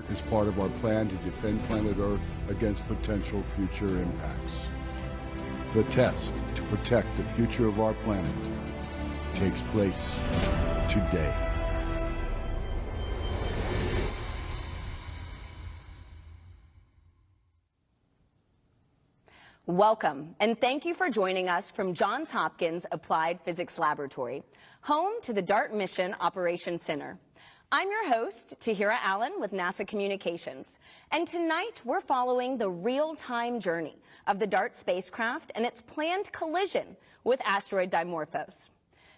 Is part of our plan to defend planet Earth against potential future impacts. The test to protect the future of our planet takes place today. Welcome, and thank you for joining us from Johns Hopkins Applied Physics Laboratory, home to the DART Mission Operations Center. I'm your host, Tahira Allen with NASA Communications, and tonight we're following the real-time journey of the DART spacecraft and its planned collision with asteroid Dimorphos.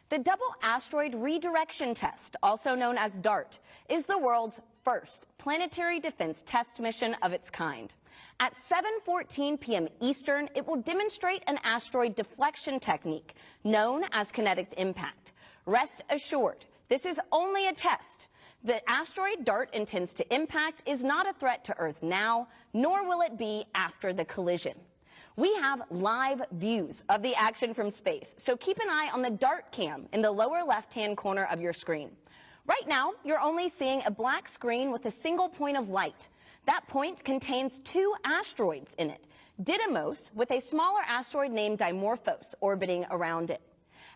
The Double Asteroid Redirection Test, also known as DART, is the world's first planetary defense test mission of its kind. At 7:14 p.m. Eastern, it will demonstrate an asteroid deflection technique known as kinetic impact. Rest assured, this is only a test. The asteroid DART intends to impact is not a threat to Earth now, nor will it be after the collision. We have live views of the action from space, so keep an eye on the DART cam in the lower left-hand corner of your screen. Right now, you're only seeing a black screen with a single point of light. That point contains two asteroids in it, Didymos with a smaller asteroid named Dimorphos orbiting around it.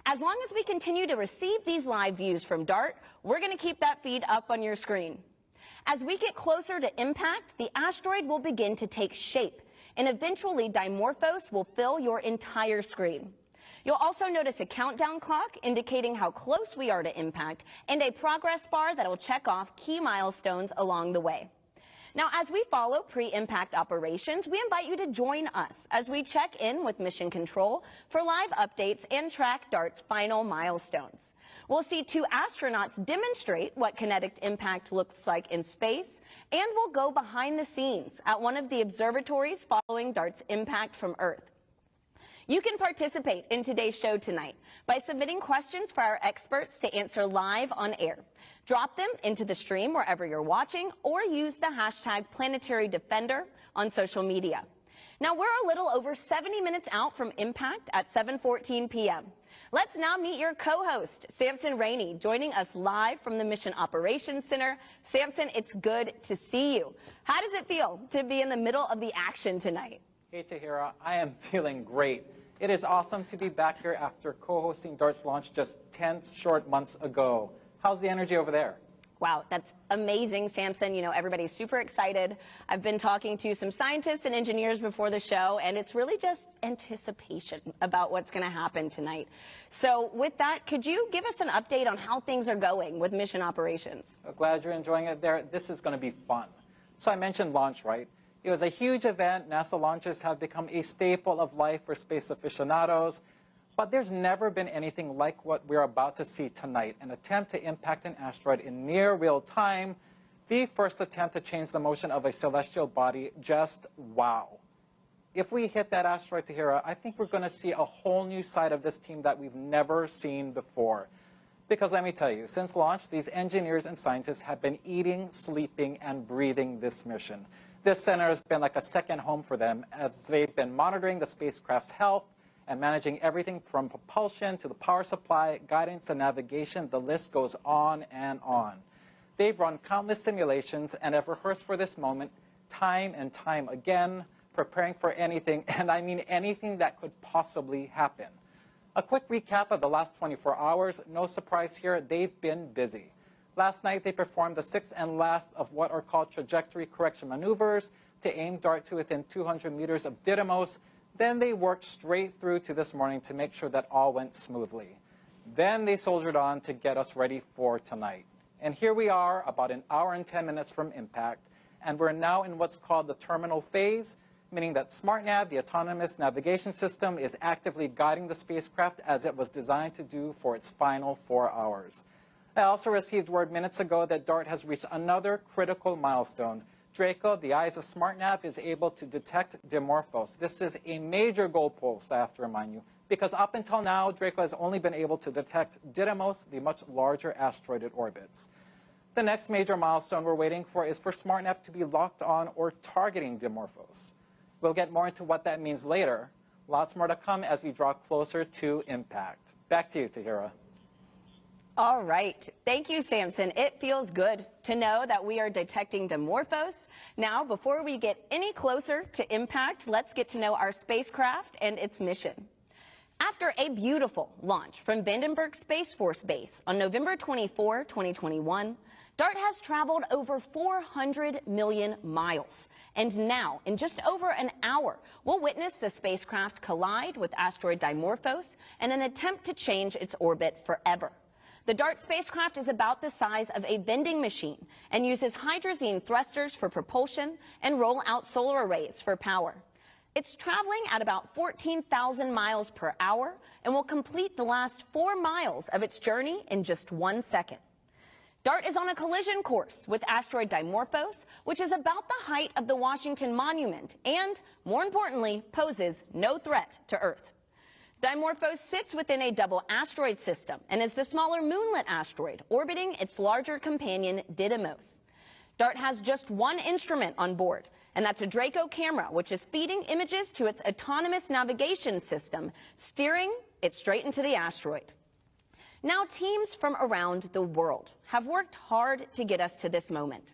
As long as we continue to receive these live views from DART, we're going to keep that feed up on your screen. As we get closer to impact, the asteroid will begin to take shape, and eventually Dimorphos will fill your entire screen. You'll also notice a countdown clock indicating how close we are to impact, and a progress bar that will check off key milestones along the way. Now, as we follow pre-impact operations, we invite you to join us as we check in with Mission Control for live updates and track DART's final milestones. We'll see two astronauts demonstrate what kinetic impact looks like in space, and we'll go behind the scenes at one of the observatories following DART's impact from Earth. You can participate in today's show tonight by submitting questions for our experts to answer live on air. Drop them into the stream wherever you're watching, or use the hashtag #PlanetaryDefender on social media. Now, we're a little over 70 minutes out from impact at 7:14 p.m. Let's now meet your co-host, Samson Rainey, joining us live from the Mission Operations Center. Samson, it's good to see you. How does it feel to be in the middle of the action tonight? Hey, Tahira, I am feeling great. It is awesome to be back here after co-hosting DART's launch just 10 short months ago. How's the energy over there? Wow, that's amazing, Samson. You know, everybody's super excited. I've been talking to some scientists and engineers before the show, and it's really just anticipation about what's going to happen tonight. So with that, could you give us an update on how things are going with mission operations? Glad you're enjoying it there. This is going to be fun. So I mentioned launch, right? It was a huge event. NASA launches have become a staple of life for space aficionados. But there's never been anything like what we're about to see tonight, an attempt to impact an asteroid in near real time, the first attempt to change the motion of a celestial body. Just wow. If we hit that asteroid, Tahira, I think we're going to see a whole new side of this team that we've never seen before. Because let me tell you, since launch, these engineers and scientists have been eating, sleeping, and breathing this mission. This center has been like a second home for them as they've been monitoring the spacecraft's health and managing everything from propulsion to the power supply, guidance, and navigation. The list goes on and on. They've run countless simulations and have rehearsed for this moment time and time again, preparing for anything, and I mean anything that could possibly happen. A quick recap of the last 24 hours. No surprise here, they've been busy. Last night, they performed the sixth and last of what are called trajectory correction maneuvers to aim DART to within 200 meters of Didymos. Then they worked straight through to this morning to make sure that all went smoothly. Then they soldiered on to get us ready for tonight. And here we are, about an hour and 10 minutes from impact, and we're now in what's called the terminal phase, meaning that SmartNav, the autonomous navigation system, is actively guiding the spacecraft as it was designed to do for its final 4 hours. I also received word minutes ago that DART has reached another critical milestone. Draco, the eyes of SmartNav, is able to detect Dimorphos. This is a major goalpost, I have to remind you, because up until now, Draco has only been able to detect Didymos, the much larger asteroid it orbits. The next major milestone we're waiting for is for SmartNav to be locked on or targeting Dimorphos. We'll get more into what that means later. Lots more to come as we draw closer to impact. Back to you, Tahira. All right. Thank you, Samson. It feels good to know that we are detecting Dimorphos. Now, before we get any closer to impact, let's get to know our spacecraft and its mission. After a beautiful launch from Vandenberg Space Force Base on November 24, 2021, DART has traveled over 400 million miles. And now, in just over an hour, we'll witness the spacecraft collide with asteroid Dimorphos in an attempt to change its orbit forever. The DART spacecraft is about the size of a vending machine and uses hydrazine thrusters for propulsion and roll-out solar arrays for power. It's traveling at about 14,000 miles per hour and will complete the last 4 miles of its journey in just 1 second. DART is on a collision course with asteroid Dimorphos, which is about the height of the Washington Monument and, more importantly, poses no threat to Earth. Dimorphos sits within a double asteroid system and is the smaller moonlet asteroid orbiting its larger companion Didymos. DART has just one instrument on board, and that's a Draco camera, which is feeding images to its autonomous navigation system, steering it straight into the asteroid. Now, teams from around the world have worked hard to get us to this moment.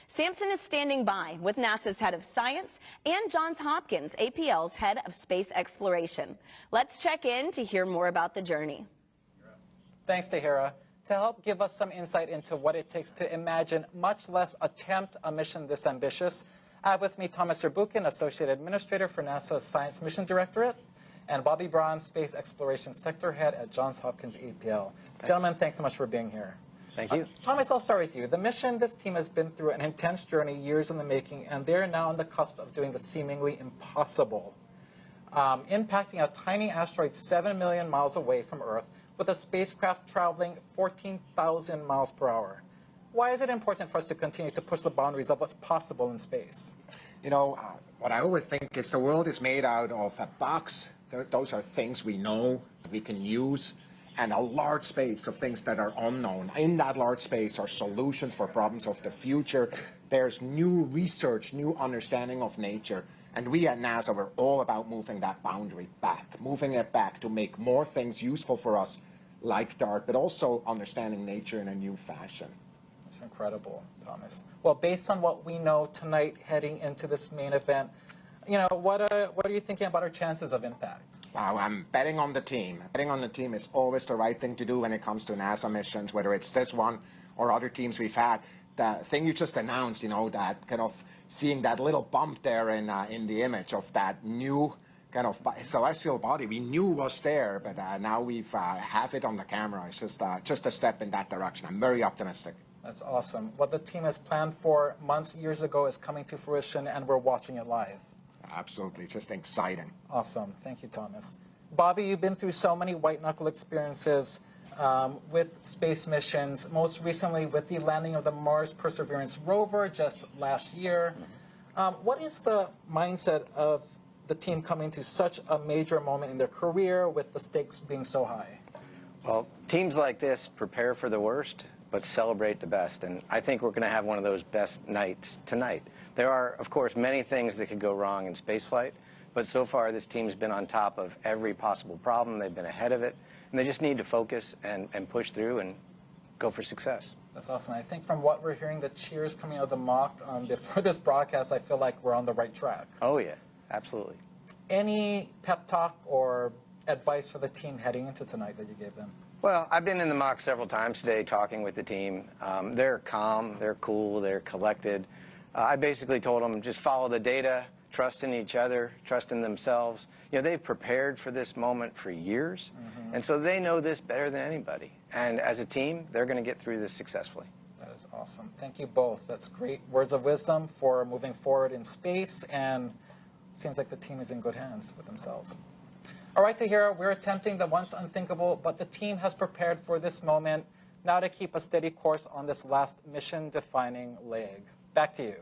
Samson is standing by with NASA's head of science and Johns Hopkins APL's head of space exploration. Let's check in to hear more about the journey. Thanks, Tahira. To help give us some insight into what it takes to imagine, much less attempt, a mission this ambitious, I have with me Thomas Yerbukin, Associate Administrator for NASA's Science Mission Directorate, and Bobby Braun, Space Exploration Sector Head at Johns Hopkins APL. Thanks. Gentlemen, thanks so much for being here. Thank you. Thomas, I'll start with you. The mission this team has been through an intense journey, years in the making, and they're now on the cusp of doing the seemingly impossible, impacting a tiny asteroid 7 million miles away from Earth with a spacecraft traveling 14,000 miles per hour. Why is it important for us to continue to push the boundaries of what's possible in space? You know, what I always think is the world is made out of a box. Those are things we know, we can use, and a large space of things that are unknown. In that large space are solutions for problems of the future. There's new research, new understanding of nature. And we at NASA, we're all about moving that boundary back, moving it back to make more things useful for us, like DART, but also understanding nature in a new fashion. That's incredible, Thomas. Well, based on what we know tonight heading into this main event, you know, what are you thinking about our chances of impact? Wow, I'm betting on the team. Betting on the team is always the right thing to do when it comes to NASA missions, whether it's this one or other teams we've had. The thing you just announced, you know, that kind of seeing that little bump there in the image of that new kind of celestial body we knew was there, but now we've have it on the camera. It's just a step in that direction. I'm very optimistic. That's awesome. What the team has planned for months, years ago is coming to fruition, and we're watching it live. Absolutely. It's just exciting. Awesome. Thank you, Thomas. Bobby, you've been through so many white-knuckle experiences with space missions, most recently with the landing of the Mars Perseverance rover just last year. What is the mindset of the team coming to such a major moment in their career with the stakes being so high? Well, teams like this prepare for the worst, but celebrate the best. And I think we're going to have one of those best nights tonight. There are, of course, many things that could go wrong in spaceflight, but so far this team's been on top of every possible problem. They've been ahead of it, and they just need to focus and push through and go for success. That's awesome. I think from what we're hearing, the cheers coming out of the mock before this broadcast, I feel like we're on the right track. Oh, yeah, absolutely. Any pep talk or advice for the team heading into tonight that you gave them? Well, I've been in the mock several times today talking with the team. They're calm, they're cool, they're collected. I basically told them just follow the data, trust in each other, trust in themselves. You know, they've prepared for this moment for years, and so they know this better than anybody. And as a team, they're going to get through this successfully. That is awesome. Thank you both. That's great words of wisdom for moving forward in space, and it seems like the team is in good hands with themselves. All right, Tahira, we're attempting the once unthinkable, but the team has prepared for this moment. Now to keep a steady course on this last mission-defining leg. Back to you.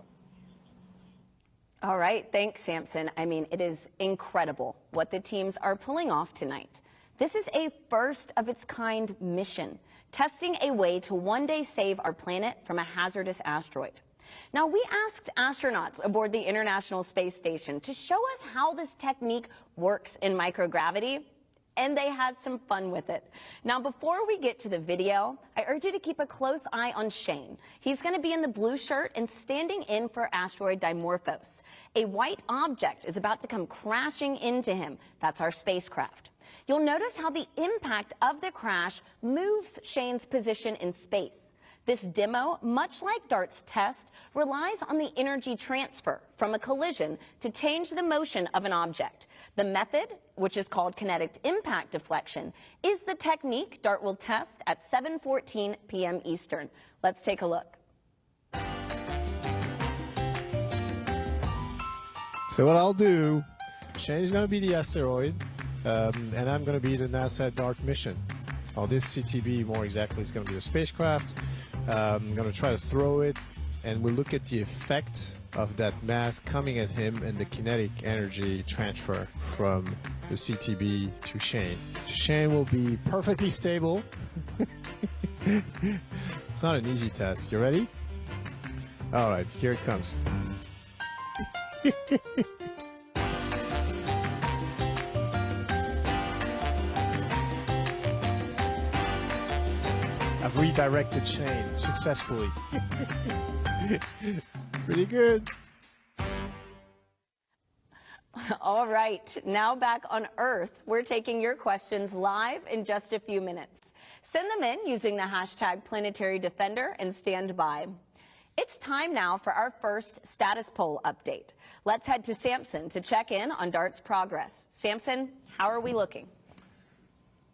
All right, thanks, Samson. I mean, it is incredible what the teams are pulling off tonight. This is a first-of-its-kind mission, testing a way to one day save our planet from a hazardous asteroid. Now, we asked astronauts aboard the International Space Station to show us how this technique works in microgravity, and they had some fun with it. Now, before we get to the video, I urge you to keep a close eye on Shane. He's going to be in the blue shirt and standing in for Asteroid Dimorphos. A white object is about to come crashing into him. That's our spacecraft. You'll notice how the impact of the crash moves Shane's position in space. This demo, much like DART's test, relies on the energy transfer from a collision to change the motion of an object. The method, which is called kinetic impact deflection, is the technique DART will test at 7:14 p.m. Eastern. Let's take a look. So what I'll do, Shane's going to be the asteroid, and I'm going to be the NASA DART mission. Or this CTB, more exactly, is going to be a spacecraft. I'm going to try to throw it, and we'll look at the effect of that mass coming at him and the kinetic energy transfer from the CTB to Shane. Shane will be perfectly stable. It's not an easy test. You ready? All right, here it comes. I've redirected Shane successfully. Pretty good. All right, now back on Earth. We're taking your questions live in just a few minutes. Send them in using the hashtag Planetary Defender and stand by. It's time now for our first status poll update. Let's head to Samson to check in on DART's progress. Samson, how are we looking?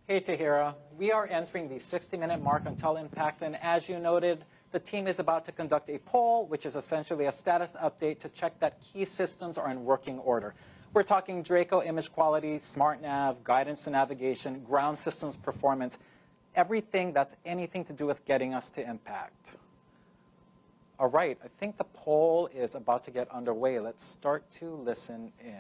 Hey, Tahira. We are entering the 60-minute mark until impact, and as you noted, the team is about to conduct a poll, which is essentially a status update to check that key systems are in working order. We're talking Draco image quality, smart nav, guidance and navigation, ground systems performance, everything that's anything to do with getting us to impact. All right, I think the poll is about to get underway. Let's start to listen in.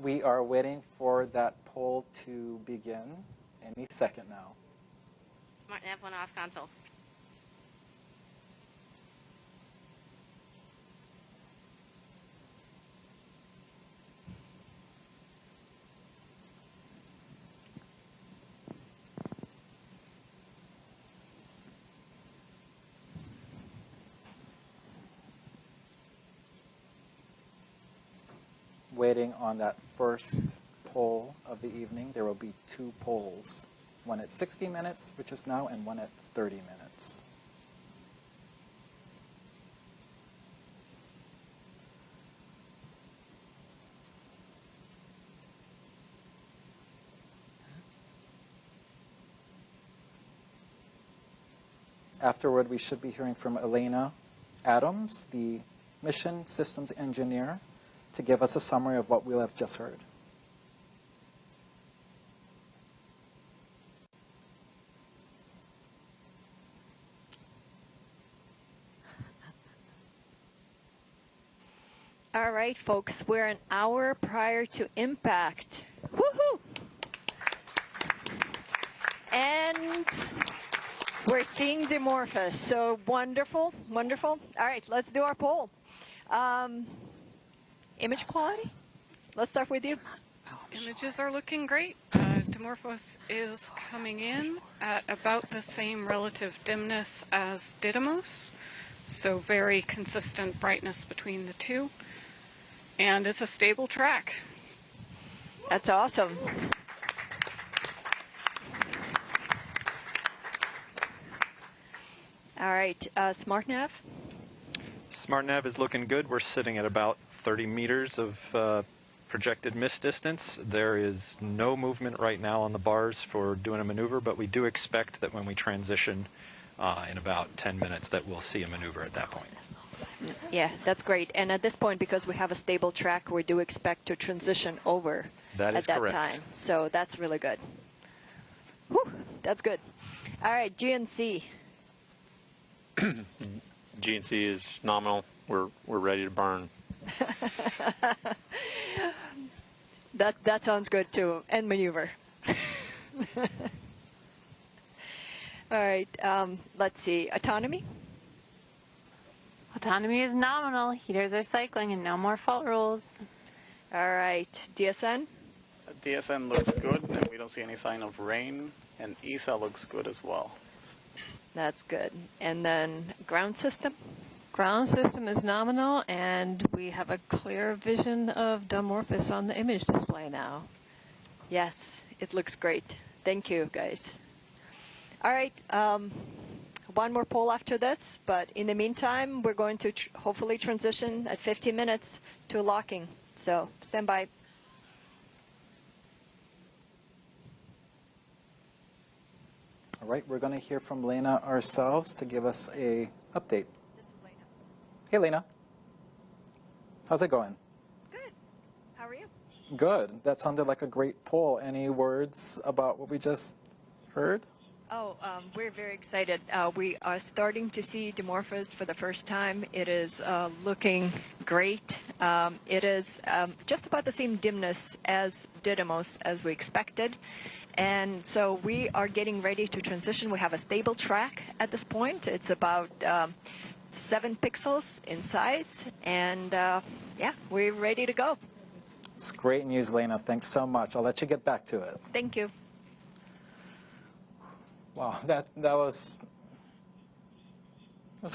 We are waiting for that poll to begin any second now. Smart nav one off console. Waiting on that first poll of the evening. There will be two polls, one at 60 minutes, which is now, and one at 30 minutes. Afterward, we should be hearing from Elena Adams, the mission systems engineer, to give us a summary of what we'll have just heard. All right, folks, we're an hour prior to impact. Woohoo! And we're seeing Dimorphos, so wonderful, wonderful. All right, let's do our poll. Image quality? Let's start with you. Images are looking great. Dimorphos is coming in at about the same relative dimness as Didymos, so very consistent brightness between the two. And it's a stable track. That's awesome. All right, Smart Nav? Smart Nav is looking good. We're sitting at about 30 meters of projected miss distance. There is no movement right now on the bars for doing a maneuver, but we do expect that when we transition in about 10 minutes that we'll see a maneuver at that point. Yeah, that's great. And at this point, because we have a stable track, we do expect to transition over at that correct. time. So that's really good. Whew, that's good. All right, GNC. GNC is nominal. We're ready to burn. That sounds good too. And maneuver. All right, let's see. Autonomy? Autonomy is nominal. Heaters are cycling and no more fault rules. All right, DSN? DSN looks good, and we don't see any sign of rain, and ESA looks good as well. That's good. And then ground system? Ground system is nominal, and we have a clear vision of Dimorphos on the image display now. Yes, it looks great. Thank you, guys. All right, one more poll after this, but in the meantime, we're going to hopefully transition at 15 minutes to locking. So stand by. All right, we're going to hear from Lena ourselves to give us a update. This is Lena. Hey, Lena. How's it going? Good. How are you? Good. That sounded like a great poll. Any words about what we just heard? Oh, we're very excited. We are starting to see Dimorphos for the first time. It is looking great. It is just about the same dimness as Didymos as we expected. And so we are getting ready to transition. We have a stable track at this point. It's about 7 pixels in size. And yeah, we're ready to go. It's great news, Lena. Thanks so much. I'll let you get back to it. Thank you. Wow, that was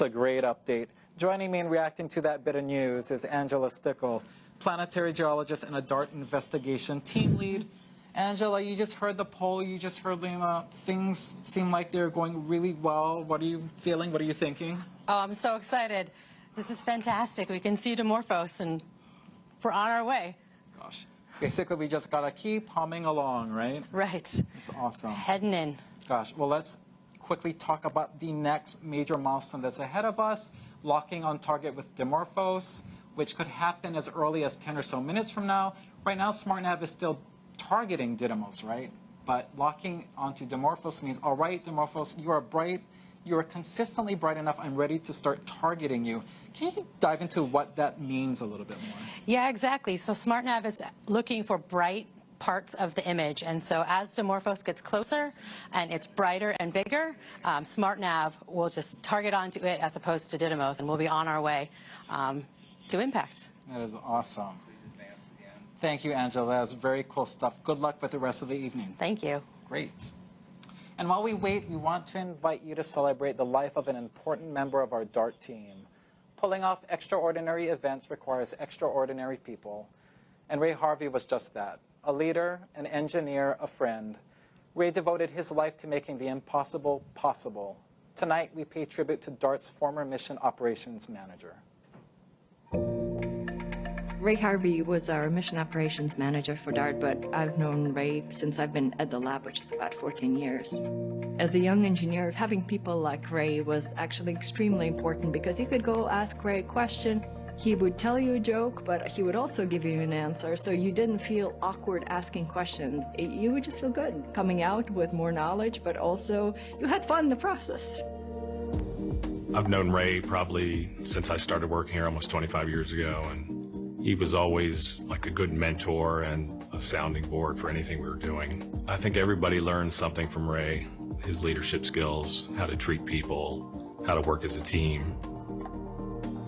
a great update. Joining me in reacting to that bit of news is Angela Stickle, planetary geologist and a DART investigation team lead. Angela, you just heard the poll, you just heard Lena. Things seem like they're going really well. What are you feeling? What are you thinking? Oh, I'm so excited. This is fantastic. We can see Dimorphos, and we're on our way. Gosh, basically we just gotta keep humming along, right? Right. It's awesome. Heading in. Gosh, well, let's quickly talk about the next major milestone that's ahead of us, locking on target with Dimorphos, which could happen as early as 10 or so minutes from now. Right now, SmartNav is still targeting Didymos, right? But locking onto Dimorphos means, all right, Dimorphos, you are bright, you are consistently bright enough, I'm ready to start targeting you. Can you dive into what that means a little bit more? Yeah, exactly. So SmartNav is looking for bright parts of the image, and so as Dimorphos gets closer and it's brighter and bigger, SmartNav will just target onto it as opposed to Didymos, and we'll be on our way to impact. That is awesome. Thank you, Angela. That's very cool stuff. Good luck with the rest of the evening. Thank you. Great. And while we wait, we want to invite you to celebrate the life of an important member of our DART team. Pulling off extraordinary events requires extraordinary people, and Ray Harvey was just that. A leader, an engineer, a friend. Ray devoted his life to making the impossible possible. Tonight, we pay tribute to DART's former mission operations manager. Ray Harvey was our mission operations manager for DART, but I've known Ray since I've been at the lab, which is about 14 years. As a young engineer, having people like Ray was actually extremely important because you could go ask Ray a question. He would tell you a joke, but he would also give you an answer, so you didn't feel awkward asking questions. You would just feel good coming out with more knowledge, but also you had fun in the process. I've known Ray probably since I started working here almost 25 years ago, and he was always like a good mentor and a sounding board for anything we were doing. I think everybody learned something from Ray, his leadership skills, how to treat people, how to work as a team.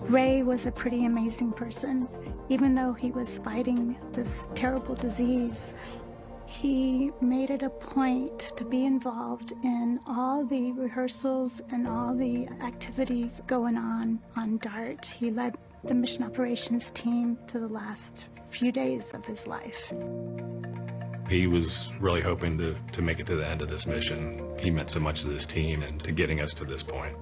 Ray was a pretty amazing person. Even though he was fighting this terrible disease, he made it a point to be involved in all the rehearsals and all the activities going on DART. He led the mission operations team to the last few days of his life. He was really hoping to make it to the end of this mission. He meant so much to this team and to getting us to this point.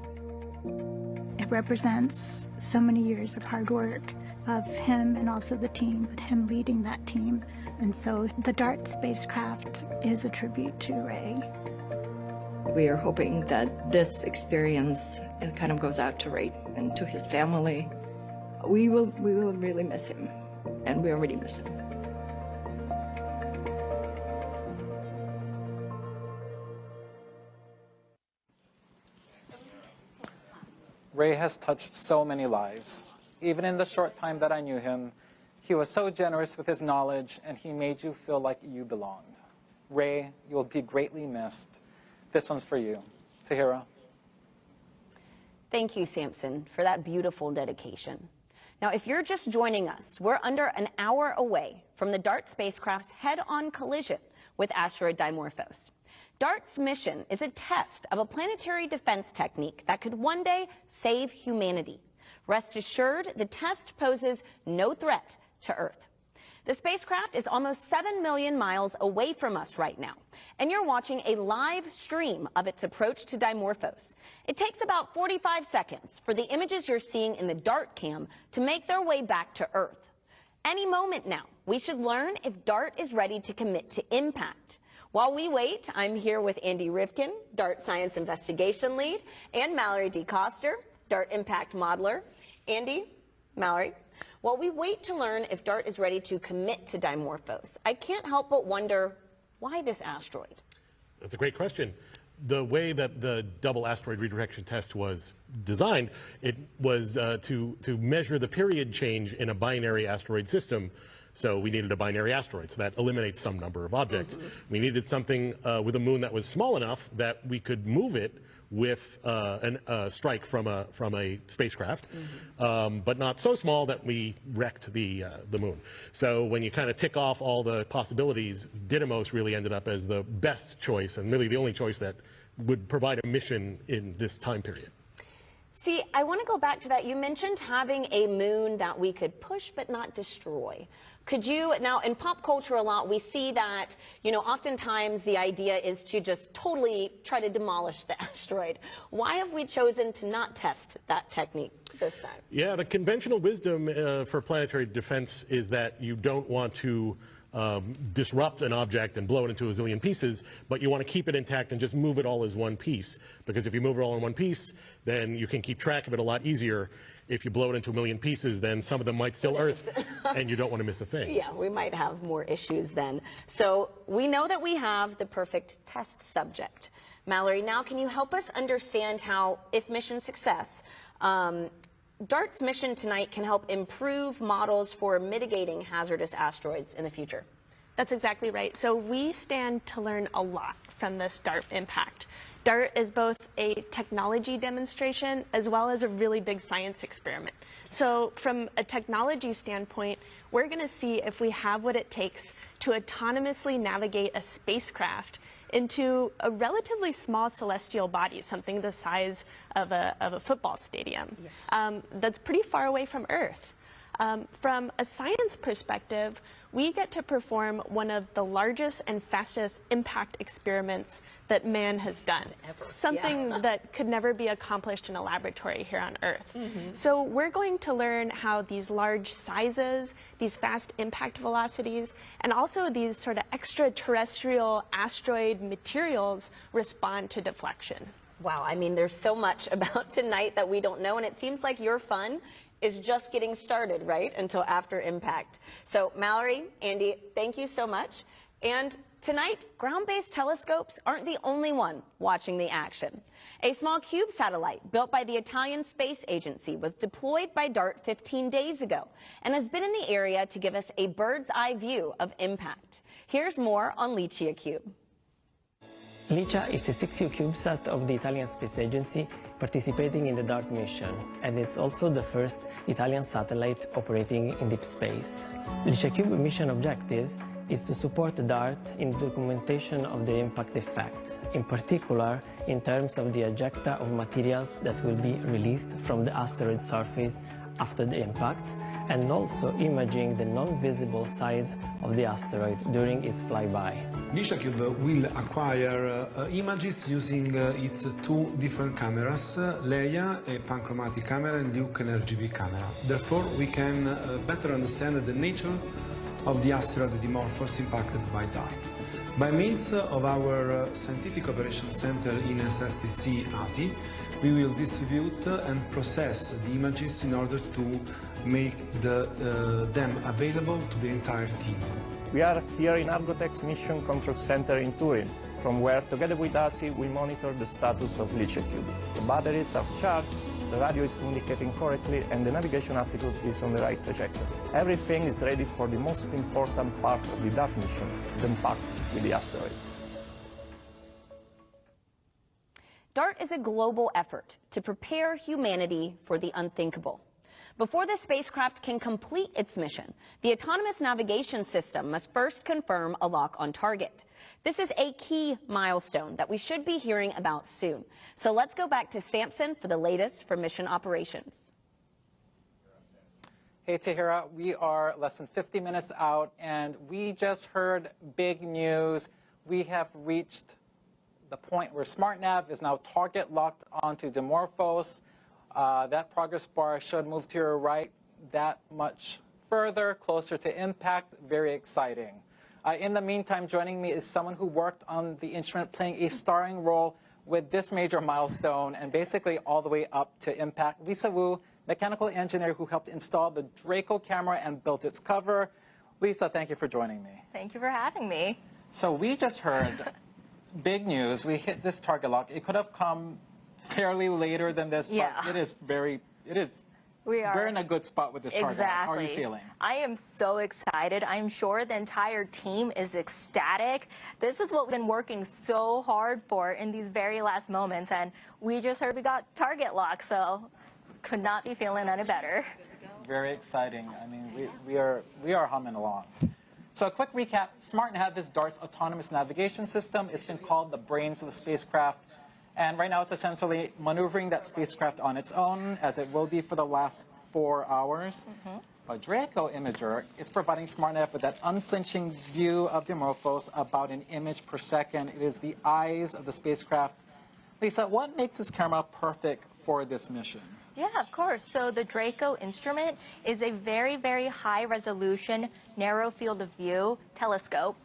It represents so many years of hard work of him and also the team, but him leading that team. And so the DART spacecraft is a tribute to Ray. We are hoping that this experience kind of goes out to Ray and to his family. We will really miss him, and we already miss him. Ray has touched so many lives. Even in the short time that I knew him, he was so generous with his knowledge, and he made you feel like you belonged. Ray, you will be greatly missed. This one's for you. Tahira. Thank you, Samson, for that beautiful dedication. Now, if you're just joining us, we're under an hour away from the DART spacecraft's head-on collision with asteroid Dimorphos. DART's mission is a test of a planetary defense technique that could one day save humanity. Rest assured, the test poses no threat to Earth. The spacecraft is almost 7 million miles away from us right now, and you're watching a live stream of its approach to Dimorphos. It takes about 45 seconds for the images you're seeing in the DART cam to make their way back to Earth. Any moment now, we should learn if DART is ready to commit to impact. While we wait, I'm here with Andy Rivkin, DART Science Investigation Lead, and Mallory D. Coster, DART Impact Modeler. Andy, Mallory, while we wait to learn if DART is ready to commit to Dimorphos, I can't help but wonder, why this asteroid? That's a great question. The way that the double asteroid redirection test was designed, it was to measure the period change in a binary asteroid system. So we needed a binary asteroid, so that eliminates some number of objects. We needed something with a moon that was small enough that we could move it with a strike from a spacecraft, but not so small that we wrecked the moon. So when you kind of tick off all the possibilities, Didymos really ended up as the best choice and really the only choice that would provide a mission in this time period. See, I want to go back to that. You mentioned having a moon that we could push but not destroy. Could you, now in pop culture a lot, we see that, you know, oftentimes the idea is to just totally try to demolish the asteroid. Why have we chosen to not test that technique this time? Yeah, the conventional wisdom for planetary defense is that you don't want to disrupt an object and blow it into a zillion pieces, but you want to keep it intact and just move it all as one piece. Because if you move it all in one piece, then you can keep track of it a lot easier. If you blow it into a million pieces, then some of them might still Earth, and you don't want to miss a thing. Yeah, we might have more issues then. So we know that we have the perfect test subject. Mallory, now can you help us understand how, if mission success, DART's mission tonight can help improve models for mitigating hazardous asteroids in the future? That's exactly right. So we stand to learn a lot from this DART impact. DART is both a technology demonstration as well as a really big science experiment. So from a technology standpoint, we're going to see if we have what it takes to autonomously navigate a spacecraft into a relatively small celestial body, something the size of a football stadium, that's pretty far away from Earth. From a science perspective, we get to perform one of the largest and fastest impact experiments that man has done, something that could never be accomplished in a laboratory here on Earth. So we're going to learn how these large sizes, these fast impact velocities, and also these sort of extraterrestrial asteroid materials respond to deflection. Wow, I mean, there's so much about tonight that we don't know, and it seems like your fun is just getting started, right, until after impact. So Mallory, Andy, thank you so much. And tonight, ground-based telescopes aren't the only one watching the action. A small cube satellite built by the Italian Space Agency was deployed by DART 15 days ago and has been in the area to give us a bird's-eye view of impact. Here's more on Licia Cube. Licia is a 6U CubeSat of the Italian Space Agency participating in the DART mission, and it's also the first Italian satellite operating in deep space. Licia Cube mission objectives is to support DART in documentation of the impact effects, in particular in terms of the ejecta of materials that will be released from the asteroid surface after the impact, and also imaging the non-visible side of the asteroid during its flyby. Licia Cube will acquire images using its two different cameras, Leia, a panchromatic camera, and Luke, an RGB camera. Therefore, we can better understand the nature of the asteroid Dimorphos impacted by DART. By means of our Scientific Operations Center in SSTC ASI, we will distribute and process the images in order to make them available to the entire team. We are here in Argotech's Mission Control Center in Turin, from where, together with ASI, we monitor the status of Licia Cube. The batteries are charged the radio is communicating correctly, and the navigation altitude is on the right trajectory. Everything is ready for the most important part of the DART mission, the impact with the asteroid. DART is a global effort to prepare humanity for the unthinkable. Before the spacecraft can complete its mission, the autonomous navigation system must first confirm a lock on target. This is a key milestone that we should be hearing about soon. So let's go back to Samson for the latest from mission operations. Hey, Tahira, we are less than 50 minutes out, and we just heard big news. We have reached the point where SmartNav is now target locked onto Dimorphos. That progress bar should move to your right that much further, closer to impact. Very exciting. In the meantime, joining me is someone who worked on the instrument, playing a starring role with this major milestone and basically all the way up to impact. Lisa Wu, mechanical engineer who helped install the Draco camera and built its cover. Lisa, thank you for joining me. Thank you for having me. So we just heard big news. We hit this target lock. It could have come fairly later than this, but we're in a good spot with this target. How are you feeling? I am so excited. I'm sure the entire team is ecstatic. This is what we've been working so hard for in these very last moments, and we just heard we got target lock, so could not be feeling any better. Very exciting. I mean, we are humming along. So a quick recap, SmartNav is DART's autonomous navigation system. It's been called the brains of the spacecraft. And right now it's essentially maneuvering that spacecraft on its own, as it will be for the last 4 hours. But Draco Imager, it's providing SmartNav with that unflinching view of Dimorphos, about an image per second. It is the eyes of the spacecraft. Lisa, what makes this camera perfect for this mission? Yeah, of course. So the Draco instrument is a very, very high resolution, narrow field of view telescope.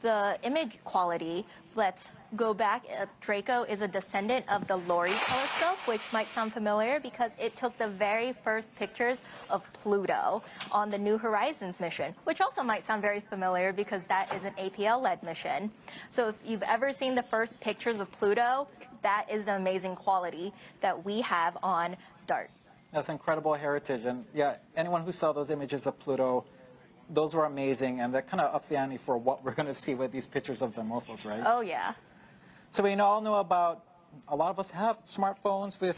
The image quality, let's go back. Draco is a descendant of the Lori telescope, which might sound familiar because it took the very first pictures of Pluto on the New Horizons mission, which also might sound very familiar because that is an APL-led mission. So if you've ever seen the first pictures of Pluto, that is the amazing quality that we have on DART. That's incredible heritage. And yeah, anyone who saw those images of Pluto, those were amazing, and that kind of ups the ante for what we're going to see with these pictures of Dimorphos, right? Oh, yeah. So we all know about, a lot of us have smartphones with,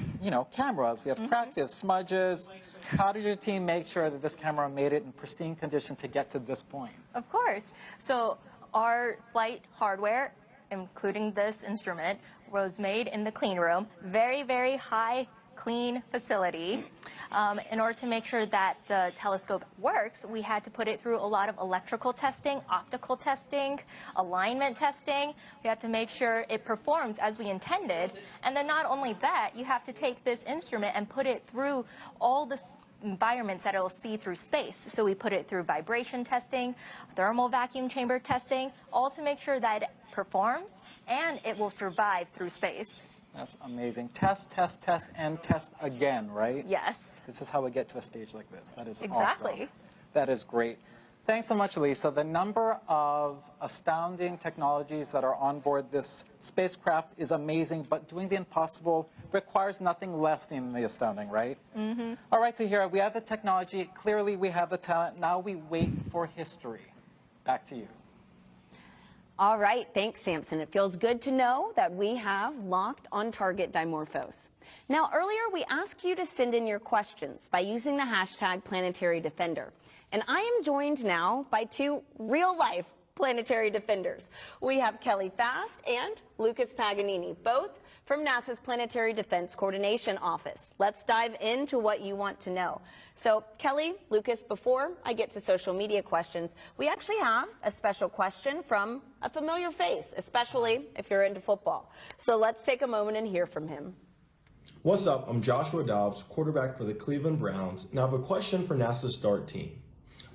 cameras. We have practice, smudges. How did your team make sure that this camera made it in pristine condition to get to this point? Of course. So our flight hardware, including this instrument, was made in the clean room. Very, very high clean facility. In order to make sure that the telescope works, we had to put it through a lot of electrical testing, optical testing, alignment testing. We had to make sure it performs as we intended. And then not only that, you have to take this instrument and put it through all the environments that it will see through space. So we put it through vibration testing, thermal vacuum chamber testing, all to make sure that it performs and it will survive through space. That's amazing. Test, test, test, and test again, right? Yes. This is how we get to a stage like this. That is exactly awesome. That is great. Thanks so much, Lisa. The number of astounding technologies that are on board this spacecraft is amazing, but doing the impossible requires nothing less than the astounding, right? All right, Tahira, we have the technology. Clearly, we have the talent. Now we wait for history. Back to you. All right, thanks, Samson. It feels good to know that we have locked on target Dimorphos. Now, earlier we asked you to send in your questions by using the hashtag Planetary Defender. And I am joined now by two real-life planetary defenders. We have Kelly Fast and Lucas Paganini, both from NASA's Planetary Defense Coordination Office. Let's dive into what you want to know. So, Kelly, Lucas, before I get to social media questions, we actually have a special question from a familiar face, especially if you're into football. So let's take a moment and hear from him. What's up? I'm Joshua Dobbs, quarterback for the Cleveland Browns, and I have a question for NASA's DART team.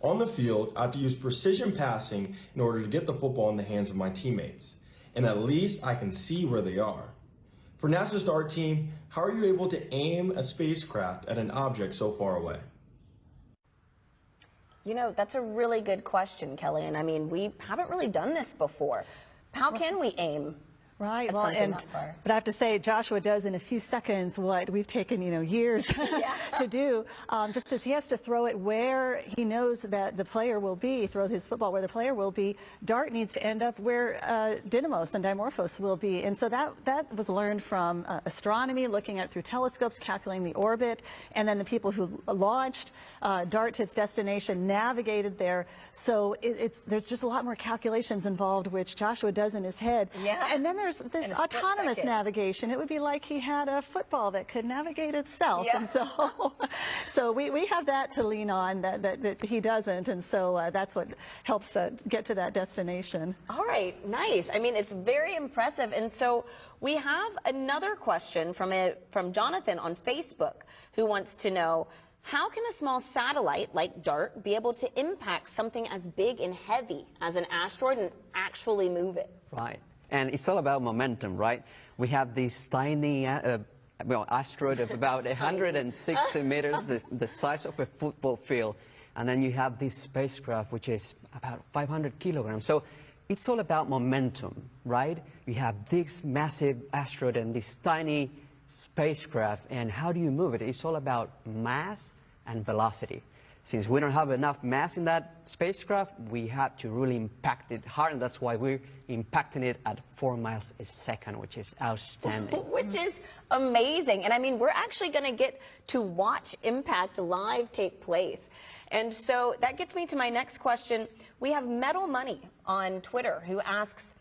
On the field, I have to use precision passing in order to get the football in the hands of my teammates, and at least I can see where they are. For NASA's DART team, how are you able to aim a spacecraft at an object so far away? You know, that's a really good question, Kelly, and I mean, we haven't really done this before. How can we aim Right. That's Well, something and not far. but I have to say, Joshua does in a few seconds what we've taken, years to do. Just as he has to throw it where he knows that the player will be, throw his football where the player will be. Dart needs to end up where Didymos and Dimorphos will be, and so that was learned from astronomy, looking at through telescopes, calculating the orbit, and then the people who launched Dart to its destination navigated there. So there's just a lot more calculations involved, which Joshua does in his head. Yeah. And then there's this autonomous navigation. It would be like he had a football that could navigate itself. Yeah. And so we have that to lean on that he doesn't. And so that's what helps get to that destination. All right, nice. I mean, it's very impressive. And so we have another question from Jonathan on Facebook, who wants to know, how can a small satellite like DART be able to impact something as big and heavy as an asteroid and actually move it? Right. And it's all about momentum, right? We have this tiny asteroid of about 160 meters, the size of a football field. And then you have this spacecraft, which is about 500 kilograms. So it's all about momentum, right? You have this massive asteroid and this tiny spacecraft, and how do you move it? It's all about mass and velocity. Since we don't have enough mass in that spacecraft, we have to really impact it hard, and that's why we're impacting it at 4 miles a second, which is outstanding. Which is amazing. And I mean, we're actually going to get to watch impact live take place. And so that gets me to my next question. We have Metal Money on Twitter who asks,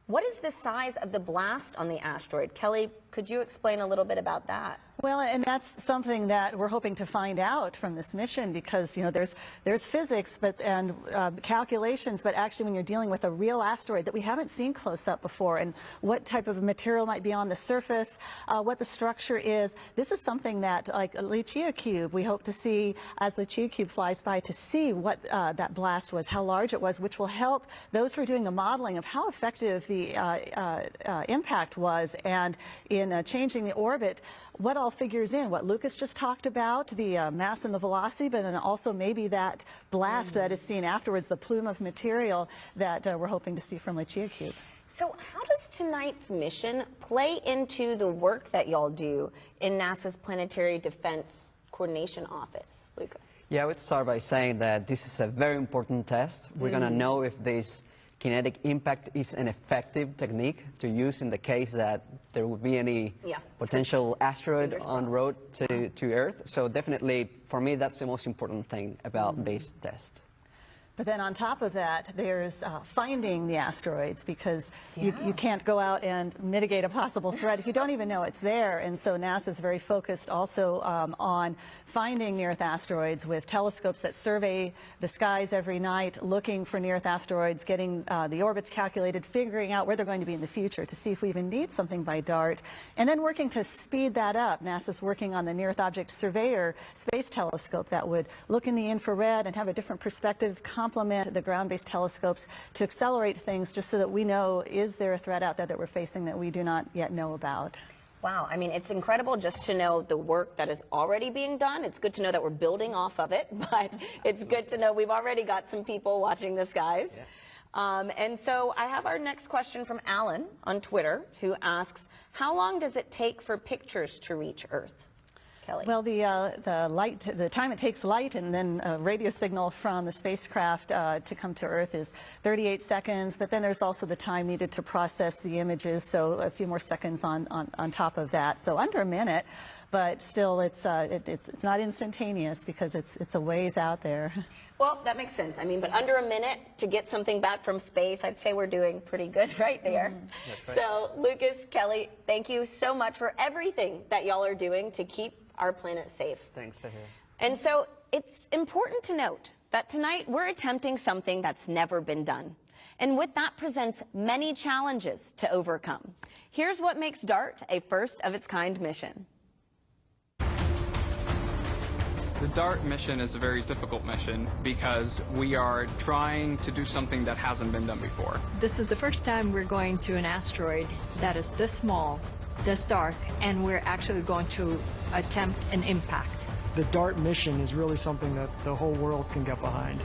what is the size of the blast on the asteroid? Kelly, could you explain a little bit about that? Well, and that's something that we're hoping to find out from this mission, because there's physics and calculations, but actually when you're dealing with a real asteroid that we haven't seen close up before, and what type of material might be on the surface, what the structure is, this is something that, like Lichia Cube, we hope to see as Lichia Cube flies by, to see what that blast was, how large it was, which will help those who are doing the modeling of how effective the impact was, and in changing the orbit, what all figures in, what Lucas just talked about, the mass and the velocity, but then also maybe that blast that is seen afterwards, the plume of material that we're hoping to see from Lichia Cube. So how does tonight's mission play into the work that y'all do in NASA's Planetary Defense Coordination Office, Lucas? Yeah, I would start by saying that this is a very important test. We're going to know if this kinetic impact is an effective technique to use in the case that there would be any potential asteroid en route to Earth. So definitely, for me, that's the most important thing about this test. But then on top of that, there's finding the asteroids, because you can't go out and mitigate a possible threat if you don't even know it's there. And so NASA is very focused also on finding near-Earth asteroids with telescopes that survey the skies every night, looking for near-Earth asteroids, getting the orbits calculated, figuring out where they're going to be in the future to see if we even need something by DART, and then working to speed that up. NASA's working on the Near-Earth Object Surveyor space telescope that would look in the infrared and have a different perspective, complement the ground-based telescopes to accelerate things, just so that we know, is there a threat out there that we're facing that we do not yet know about. Wow, I mean, it's incredible just to know the work that is already being done. It's good to know that we're building off of it, but it's good to know we've already got some people watching the skies. Yeah. And so I have our next question from Alan on Twitter, who asks, how long does it take for pictures to reach Earth? Kelly. Well, the time it takes light and then a radio signal from the spacecraft to come to Earth is 38 seconds, but then there's also the time needed to process the images, so a few more seconds on top of that. So under a minute, but still it's not instantaneous, because it's a ways out there. Well, that makes sense. I mean, but under a minute to get something back from space, I'd say we're doing pretty good right there. That's right. So Lucas, Kelly, thank you so much for everything that y'all are doing to keep our planet safe. Thanks, Sahir. And so it's important to note that tonight we're attempting something that's never been done. And with that presents many challenges to overcome. Here's what makes DART a first-of-its-kind mission. The DART mission is a very difficult mission because we are trying to do something that hasn't been done before. This is the first time we're going to an asteroid that is this small, this dark, and we're actually going to attempt an impact. The DART mission is really something that the whole world can get behind.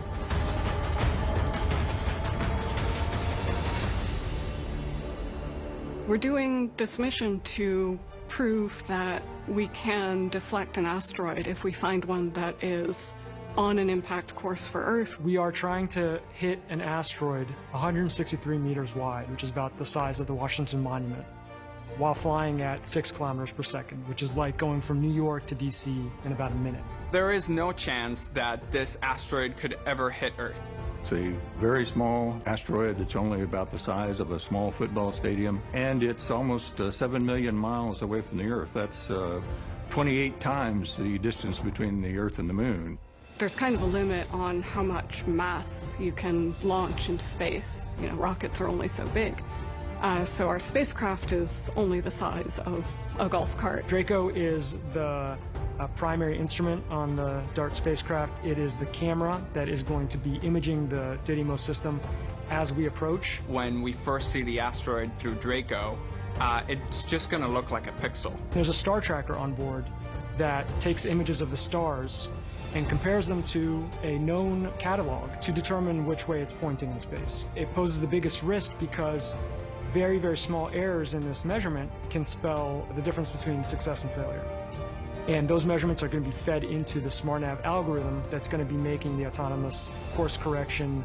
We're doing this mission to prove that we can deflect an asteroid if we find one that is on an impact course for Earth. We are trying to hit an asteroid 163 meters wide, which is about the size of the Washington Monument, while flying at 6 kilometers per second, which is like going from New York to DC in about a minute. There is no chance that this asteroid could ever hit Earth. It's a very small asteroid that's only about the size of a small football stadium, and it's almost 7 million miles away from the Earth. That's 28 times the distance between the Earth and the Moon. There's kind of a limit on how much mass you can launch into space. You know, rockets are only so big. So our spacecraft is only the size of a golf cart. Draco is the primary instrument on the DART spacecraft. It is the camera that is going to be imaging the Didymos system as we approach. When we first see the asteroid through Draco, it's just going to look like a pixel. There's a star tracker on board that takes images of the stars and compares them to a known catalog to determine which way it's pointing in space. It poses the biggest risk because very, very small errors in this measurement can spell the difference between success and failure. And those measurements are going to be fed into the SmartNav algorithm that's going to be making the autonomous course correction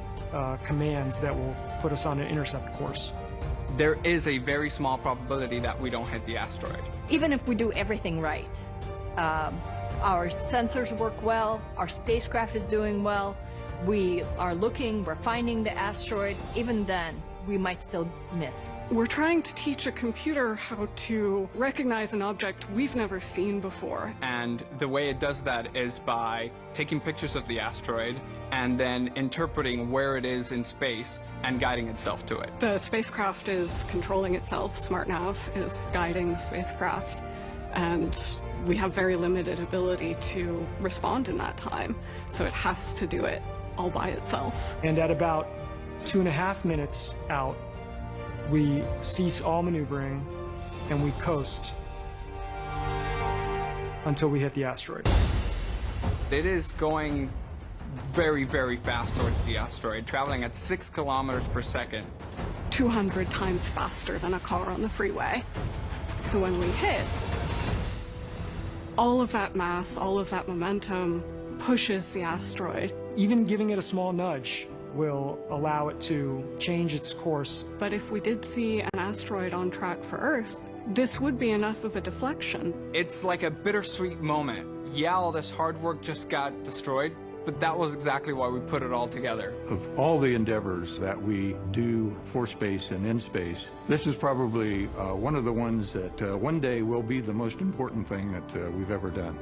commands that will put us on an intercept course. There is a very small probability that we don't hit the asteroid. Even if we do everything right, our sensors work well, our spacecraft is doing well, we are looking, we're finding the asteroid, even then, we might still miss. We're trying to teach a computer how to recognize an object we've never seen before. And the way it does that is by taking pictures of the asteroid and then interpreting where it is in space and guiding itself to it. The spacecraft is controlling itself, SmartNav is guiding the spacecraft, and we have very limited ability to respond in that time, so it has to do it all by itself. And at about 2.5 minutes out, we cease all maneuvering and we coast until we hit the asteroid. It is going very, very fast towards the asteroid, traveling at 6 kilometers per second. 200 times faster than a car on the freeway. So when we hit, all of that mass, all of that momentum pushes the asteroid. Even giving it a small nudge will allow it to change its course. But if we did see an asteroid on track for Earth, this would be enough of a deflection. It's like a bittersweet moment. Yeah, all this hard work just got destroyed, but that was exactly why we put it all together. Of all the endeavors that we do for space and in space, this is probably one of the ones that one day will be the most important thing that we've ever done.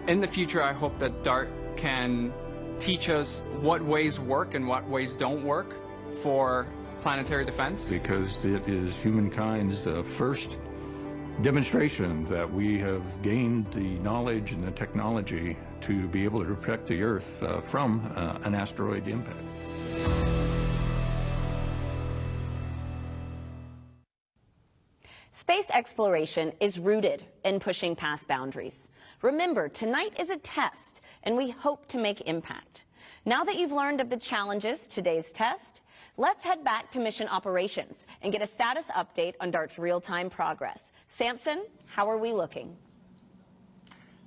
In the future, I hope that DART can teach us what ways work and what ways don't work for planetary defense. Because it is humankind's first demonstration that we have gained the knowledge and the technology to be able to protect the Earth from an asteroid impact. Space exploration is rooted in pushing past boundaries. Remember, tonight is a test, and we hope to make impact. Now that you've learned of the challenges today's test, let's head back to mission operations and get a status update on DART's real-time progress. Samson, how are we looking?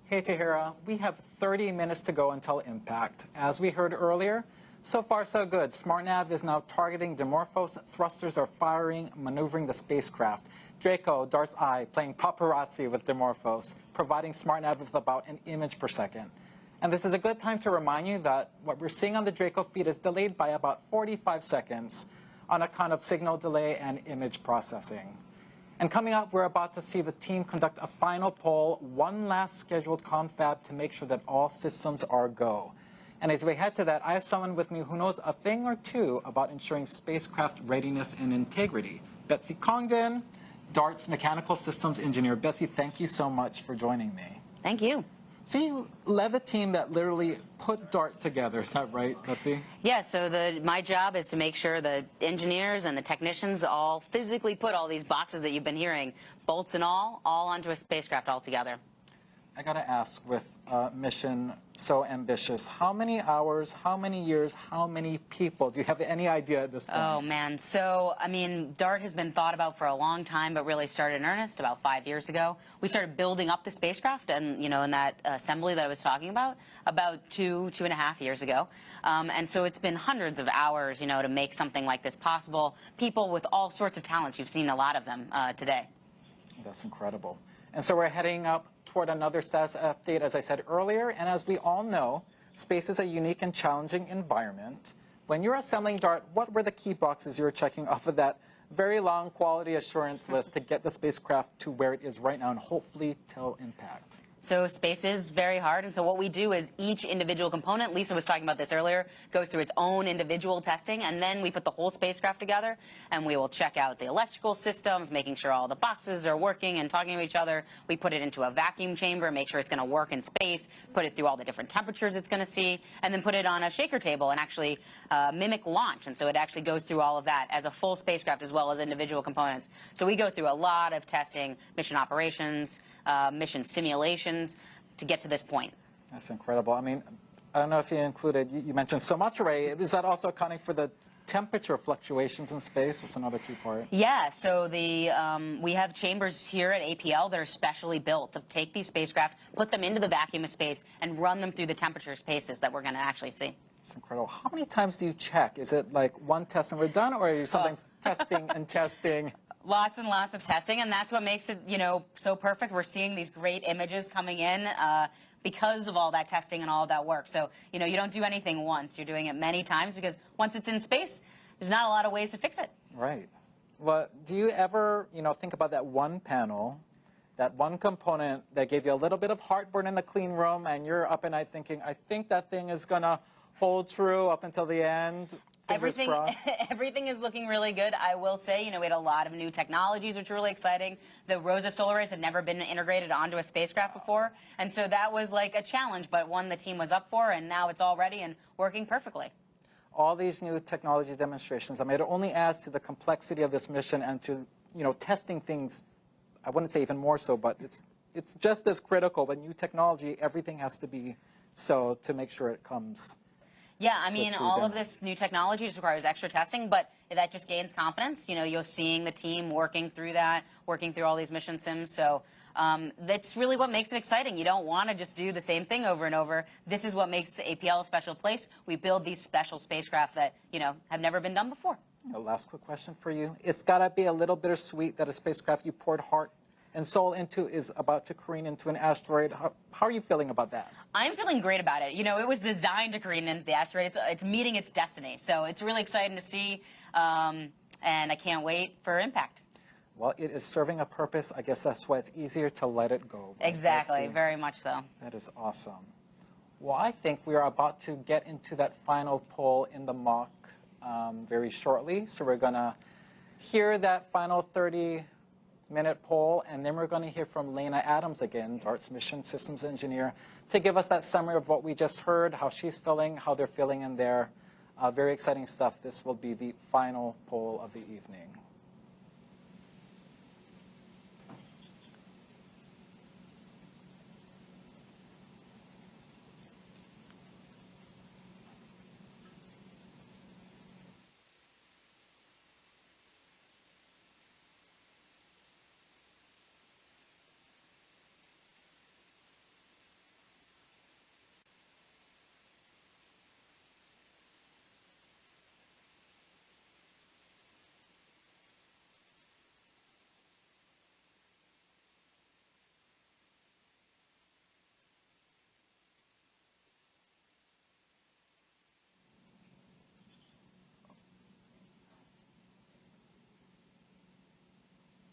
Hey, Tahira, we have 30 minutes to go until impact. As we heard earlier, so far so good. SmartNav is now targeting Dimorphos, thrusters are firing, maneuvering the spacecraft. Draco, DART's eye, playing paparazzi with Dimorphos, providing SmartNav with about an image per second. And this is a good time to remind you that what we're seeing on the Draco feed is delayed by about 45 seconds on account of signal delay and image processing. And coming up, we're about to see the team conduct a final poll, one last scheduled confab to make sure that all systems are go. And as we head to that, I have someone with me who knows a thing or two about ensuring spacecraft readiness and integrity. Betsy Congdon, DART's mechanical systems engineer. Betsy, thank you so much for joining me. Thank you. So you led the team that literally put DART together, is that right, Betsy? Yeah, so my job is to make sure the engineers and the technicians all physically put all these boxes that you've been hearing, bolts and all onto a spacecraft all together. I got to ask, with a mission so ambitious, how many hours, how many years, how many people? Do you have any idea at this point? Oh, man. So, I mean, DART has been thought about for a long time, but really started in earnest about 5 years ago. We started building up the spacecraft and, you know, in that assembly that I was talking about 2.5 years ago. And so it's been hundreds of hours, you know, to make something like this possible. People with all sorts of talents. You've seen a lot of them today. That's incredible. And so we're heading up toward another status update, as I said earlier. And as we all know, space is a unique and challenging environment. When you're assembling DART, what were the key boxes you were checking off of that very long quality assurance list to get the spacecraft to where it is right now and hopefully till impact? So space is very hard, and so what we do is each individual component, Lisa was talking about this earlier, goes through its own individual testing, and then we put the whole spacecraft together, and we will check out the electrical systems, making sure all the boxes are working and talking to each other. We put it into a vacuum chamber, make sure it's going to work in space, put it through all the different temperatures it's going to see, and then put it on a shaker table and actually mimic launch. And so it actually goes through all of that as a full spacecraft as well as individual components. So we go through a lot of testing, mission operations, mission simulations, to get to this point. That's incredible. I mean, I don't know if you included, you mentioned so much, Ray. Is that also accounting for the temperature fluctuations in space? That's another key part. Yeah, so we have chambers here at APL that are specially built to take these spacecraft, put them into the vacuum of space, and run them through the temperature spaces that we're going to actually see. It's incredible. How many times do you check? Is it like one test and we're done, or are you sometimes testing and testing? Lots and lots of testing, and that's what makes it, you know, so perfect. We're seeing these great images coming in because of all that testing and all of that work. So, you know, you don't do anything once. You're doing it many times because once it's in space, there's not a lot of ways to fix it. Right. Well, do you ever, you know, think about that one panel, that one component that gave you a little bit of heartburn in the clean room, and you're up at night thinking, I think that thing is going to hold true up until the end? Everything is looking really good. I will say, you know, we had a lot of new technologies, which are really exciting. The ROSA solar arrays had never been integrated onto a spacecraft before, and so that was like a challenge, but one the team was up for, and now it's all ready and working perfectly. All these new technology demonstrations, I mean, it only adds to the complexity of this mission and to, you know, testing things. I wouldn't say even more so, but it's just as critical. But new technology, everything has to be so to make sure it comes. Yeah, I mean, all of this new technology just requires extra testing, but that just gains confidence. You know, you're seeing the team working through that, working through all these mission sims. So that's really what makes it exciting. You don't want to just do the same thing over and over. This is what makes APL a special place. We build these special spacecraft that, you know, have never been done before. A last quick question for you. It's got to be a little bittersweet that a spacecraft you poured heart and soul into is about to careen into an asteroid. How are you feeling about that? I'm feeling great about it. You know, it was designed to careen into the asteroid. It's meeting its destiny. So it's really exciting to see, and I can't wait for impact. Well, it is serving a purpose. I guess that's why it's easier to let it go. Right? Exactly, very much so. That is awesome. Well, I think we are about to get into that final pull in the mock very shortly. So we're going to hear that final 30-minute poll, and then we're going to hear from Lena Adams again, DART's mission systems engineer, to give us that summary of what we just heard, how she's feeling, how they're feeling in there. Very exciting stuff. This will be the final poll of the evening.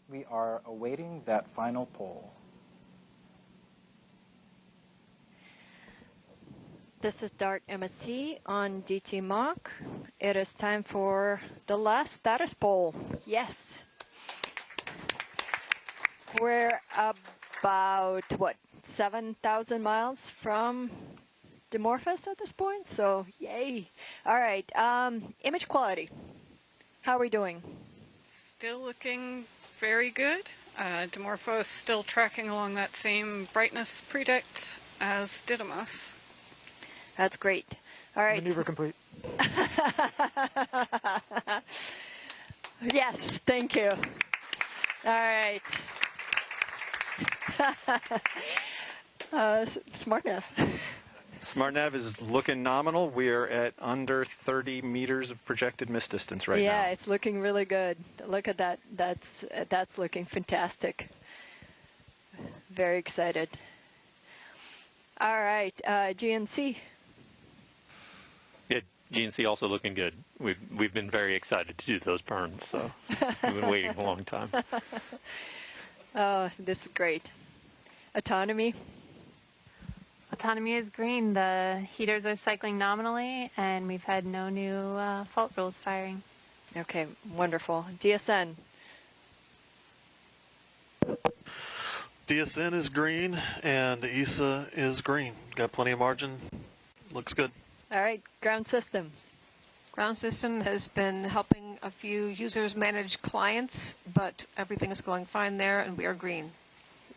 We are awaiting that final poll. This is DART MSC on DT Mock. It is time for the last status poll. Yes. We're about, what, 7,000 miles from Dimorphos at this point, so yay. All right, image quality. How are we doing? Still looking very good. Dimorphos still tracking along that same brightness predict as Didymos. That's great. All right. Maneuver complete. Yes, thank you. All right. SmartNav. SmartNav is looking nominal. We are at under 30 meters of projected miss distance right now. Yeah, it's looking really good. Look at that. That's looking fantastic. Very excited. All right, GNC. Yeah, GNC also looking good. We've been very excited to do those burns, so we've been waiting a long time. Oh, this is great. Autonomy. Autonomy is green. The heaters are cycling nominally, and we've had no new fault rules firing. Okay, wonderful. DSN. DSN is green, and ESA is green. Got plenty of margin. Looks good. All right, ground systems. Ground system has been helping a few users manage clients, but everything is going fine there, and we are green.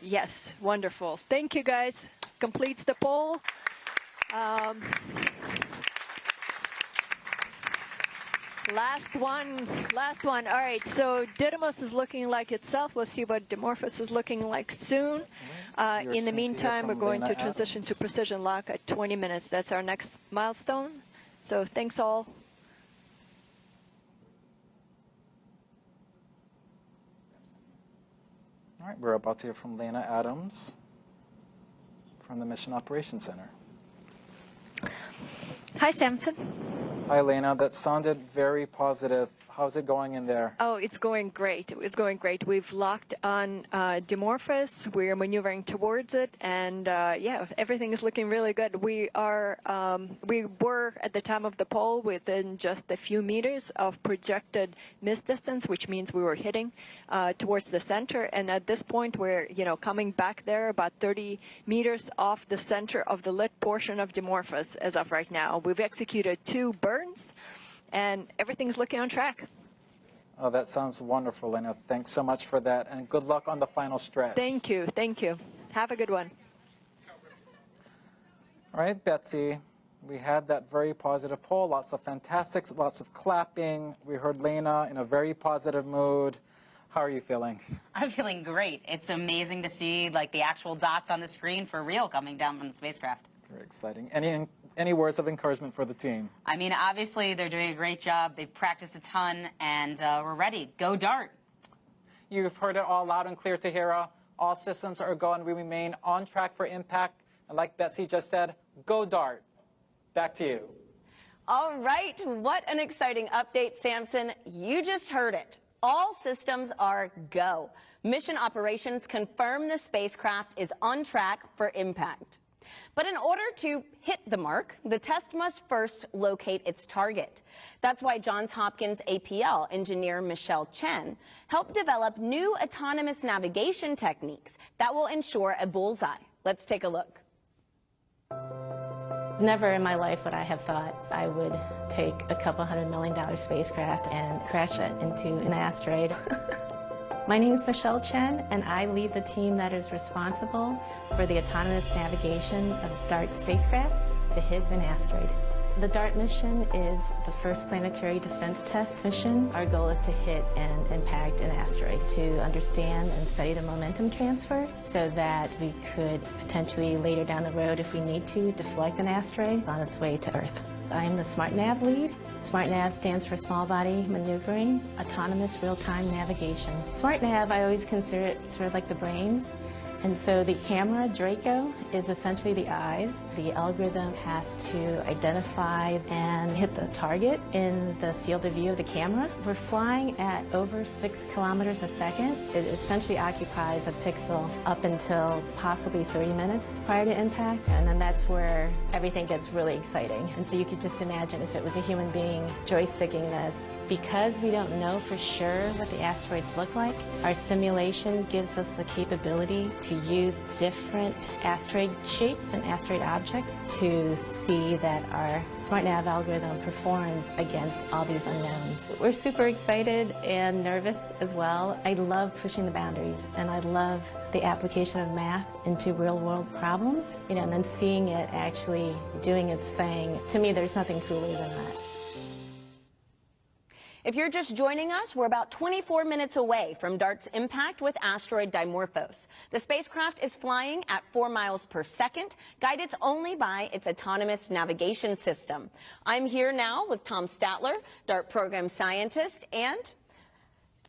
Yes, wonderful. Thank you, guys. Completes the poll. Last one. All right, so Didymos is looking like itself. We'll see what Dimorphos is looking like soon. In the meantime, we're going to transition to precision lock at 20 minutes. That's our next milestone. So thanks all. All right, we're about to hear from Lena Adams from the Mission Operations Center. Hi, Samson. Hi, Lena. That sounded very positive. How's it going in there? Oh, it's going great. It's going great. We've locked on Dimorphos. We're maneuvering towards it, and yeah, everything is looking really good. We were at the time of the poll within just a few meters of projected miss distance, which means we were hitting towards the center. And at this point, we're coming back there about 30 meters off the center of the lit portion of Dimorphos as of right now. We've executed 2 burns. And everything's looking on track. Oh, that sounds wonderful, Lena. Thanks so much for that, and good luck on the final stretch. Thank you. Thank you. Have a good one. All right, Betsy. We had that very positive poll, lots of fantastics, lots of clapping. We heard Lena in a very positive mood. How are you feeling? I'm feeling great. It's amazing to see the actual dots on the screen for real coming down from the spacecraft. Very exciting. Any words of encouragement for the team? I mean, obviously, they're doing a great job. They've practiced a ton, and we're ready. Go DART. You've heard it all loud and clear, Tahira. All systems are go, and we remain on track for impact. And like Betsy just said, go DART. Back to you. All right. What an exciting update, Samson. You just heard it. All systems are go. Mission operations confirm the spacecraft is on track for impact. But in order to hit the mark, the test must first locate its target. That's why Johns Hopkins APL engineer Michelle Chen helped develop new autonomous navigation techniques that will ensure a bullseye. Let's take a look. Never in my life would I have thought I would take a couple $100 million spacecraft and crash it into an asteroid. My name is Michelle Chen, and I lead the team that is responsible for the autonomous navigation of DART spacecraft to hit an asteroid. The DART mission is the first planetary defense test mission. Our goal is to hit and impact an asteroid to understand and study the momentum transfer so that we could potentially later down the road, if we need to, deflect an asteroid on its way to Earth. I'm the SmartNav lead. SmartNav stands for Small Body Maneuvering, Autonomous Real-Time Navigation. SmartNav, I always consider it sort of like the brains. And so the camera, Draco, is essentially the eyes. The algorithm has to identify and hit the target in the field of view of the camera. We're flying at over 6 kilometers a second. It essentially occupies a pixel up until possibly 30 minutes prior to impact. And then that's where everything gets really exciting. And so you could just imagine if it was a human being joysticking this, Because we don't know for sure what the asteroids look like, our simulation gives us the capability to use different asteroid shapes and asteroid objects to see that our SmartNav algorithm performs against all these unknowns. We're super excited and nervous as well. I love pushing the boundaries, and I love the application of math into real-world problems, and then seeing it actually doing its thing. To me, there's nothing cooler than that. If you're just joining us, we're about 24 minutes away from DART's impact with asteroid Dimorphos. The spacecraft is flying at 4 miles per second, guided only by its autonomous navigation system. I'm here now with Tom Statler, DART program scientist, and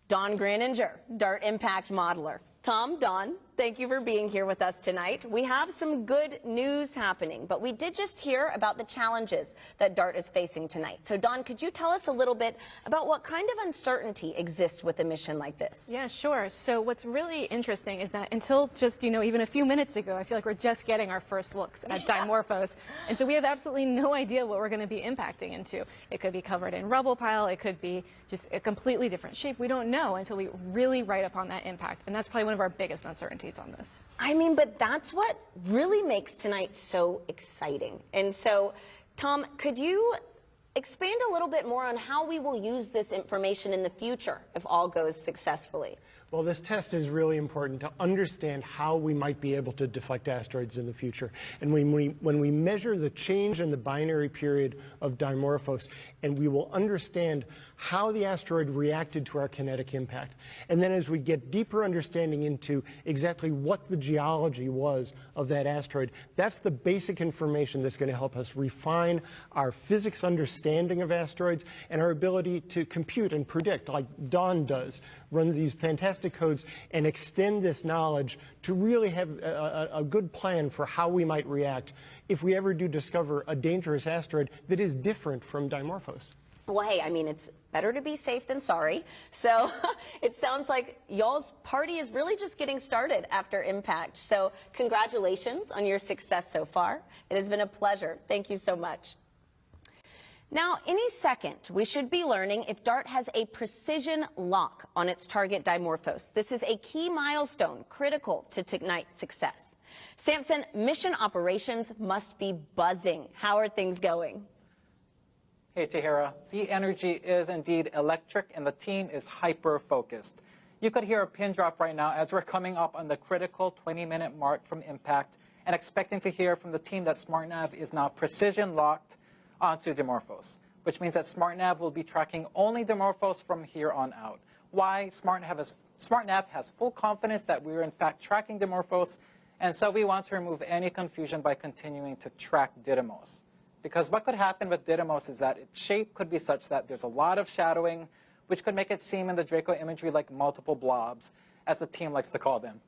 Don Graninger, DART impact modeler. Tom, Don, thank you for being here with us tonight. We have some good news happening, but we did just hear about the challenges that DART is facing tonight. So, Don, could you tell us a little bit about what kind of uncertainty exists with a mission like this? Yeah, sure. So what's really interesting is that until just, even a few minutes ago, I feel like we're just getting our first looks at Dimorphos. And so we have absolutely no idea what we're going to be impacting into. It could be covered in rubble pile. It could be just a completely different shape. We don't know until we really write upon that impact. And that's probably one of our biggest uncertainties on this. I mean, but that's what really makes tonight so exciting. And so, Tom, could you expand a little bit more on how we will use this information in the future if all goes successfully? Well, this test is really important to understand how we might be able to deflect asteroids in the future. And when we measure the change in the binary period of Dimorphos, and we will understand how the asteroid reacted to our kinetic impact. And then as we get deeper understanding into exactly what the geology was of that asteroid, that's the basic information that's going to help us refine our physics understanding of asteroids and our ability to compute and predict, like Don does, run these fantastic codes and extend this knowledge to really have a good plan for how we might react if we ever do discover a dangerous asteroid that is different from Dimorphos. Well, hey, I mean, it's better to be safe than sorry. So it sounds like y'all's party is really just getting started after impact. So congratulations on your success so far. It has been a pleasure. Thank you so much. Now, any second, we should be learning if DART has a precision lock on its target Dimorphos. This is a key milestone critical to tonight's success. Samson, mission operations must be buzzing. How are things going? Hey, Tahira. The energy is indeed electric, and the team is hyper-focused. You could hear a pin drop right now as we're coming up on the critical 20-minute mark from impact and expecting to hear from the team that SmartNav is now precision-locked onto Dimorphos, which means that SmartNav will be tracking only Dimorphos from here on out. Why? SmartNav has full confidence that we're in fact tracking Dimorphos, and so we want to remove any confusion by continuing to track Didymos. Because what could happen with Didymos is that its shape could be such that there's a lot of shadowing, which could make it seem in the Draco imagery like multiple blobs, as the team likes to call them.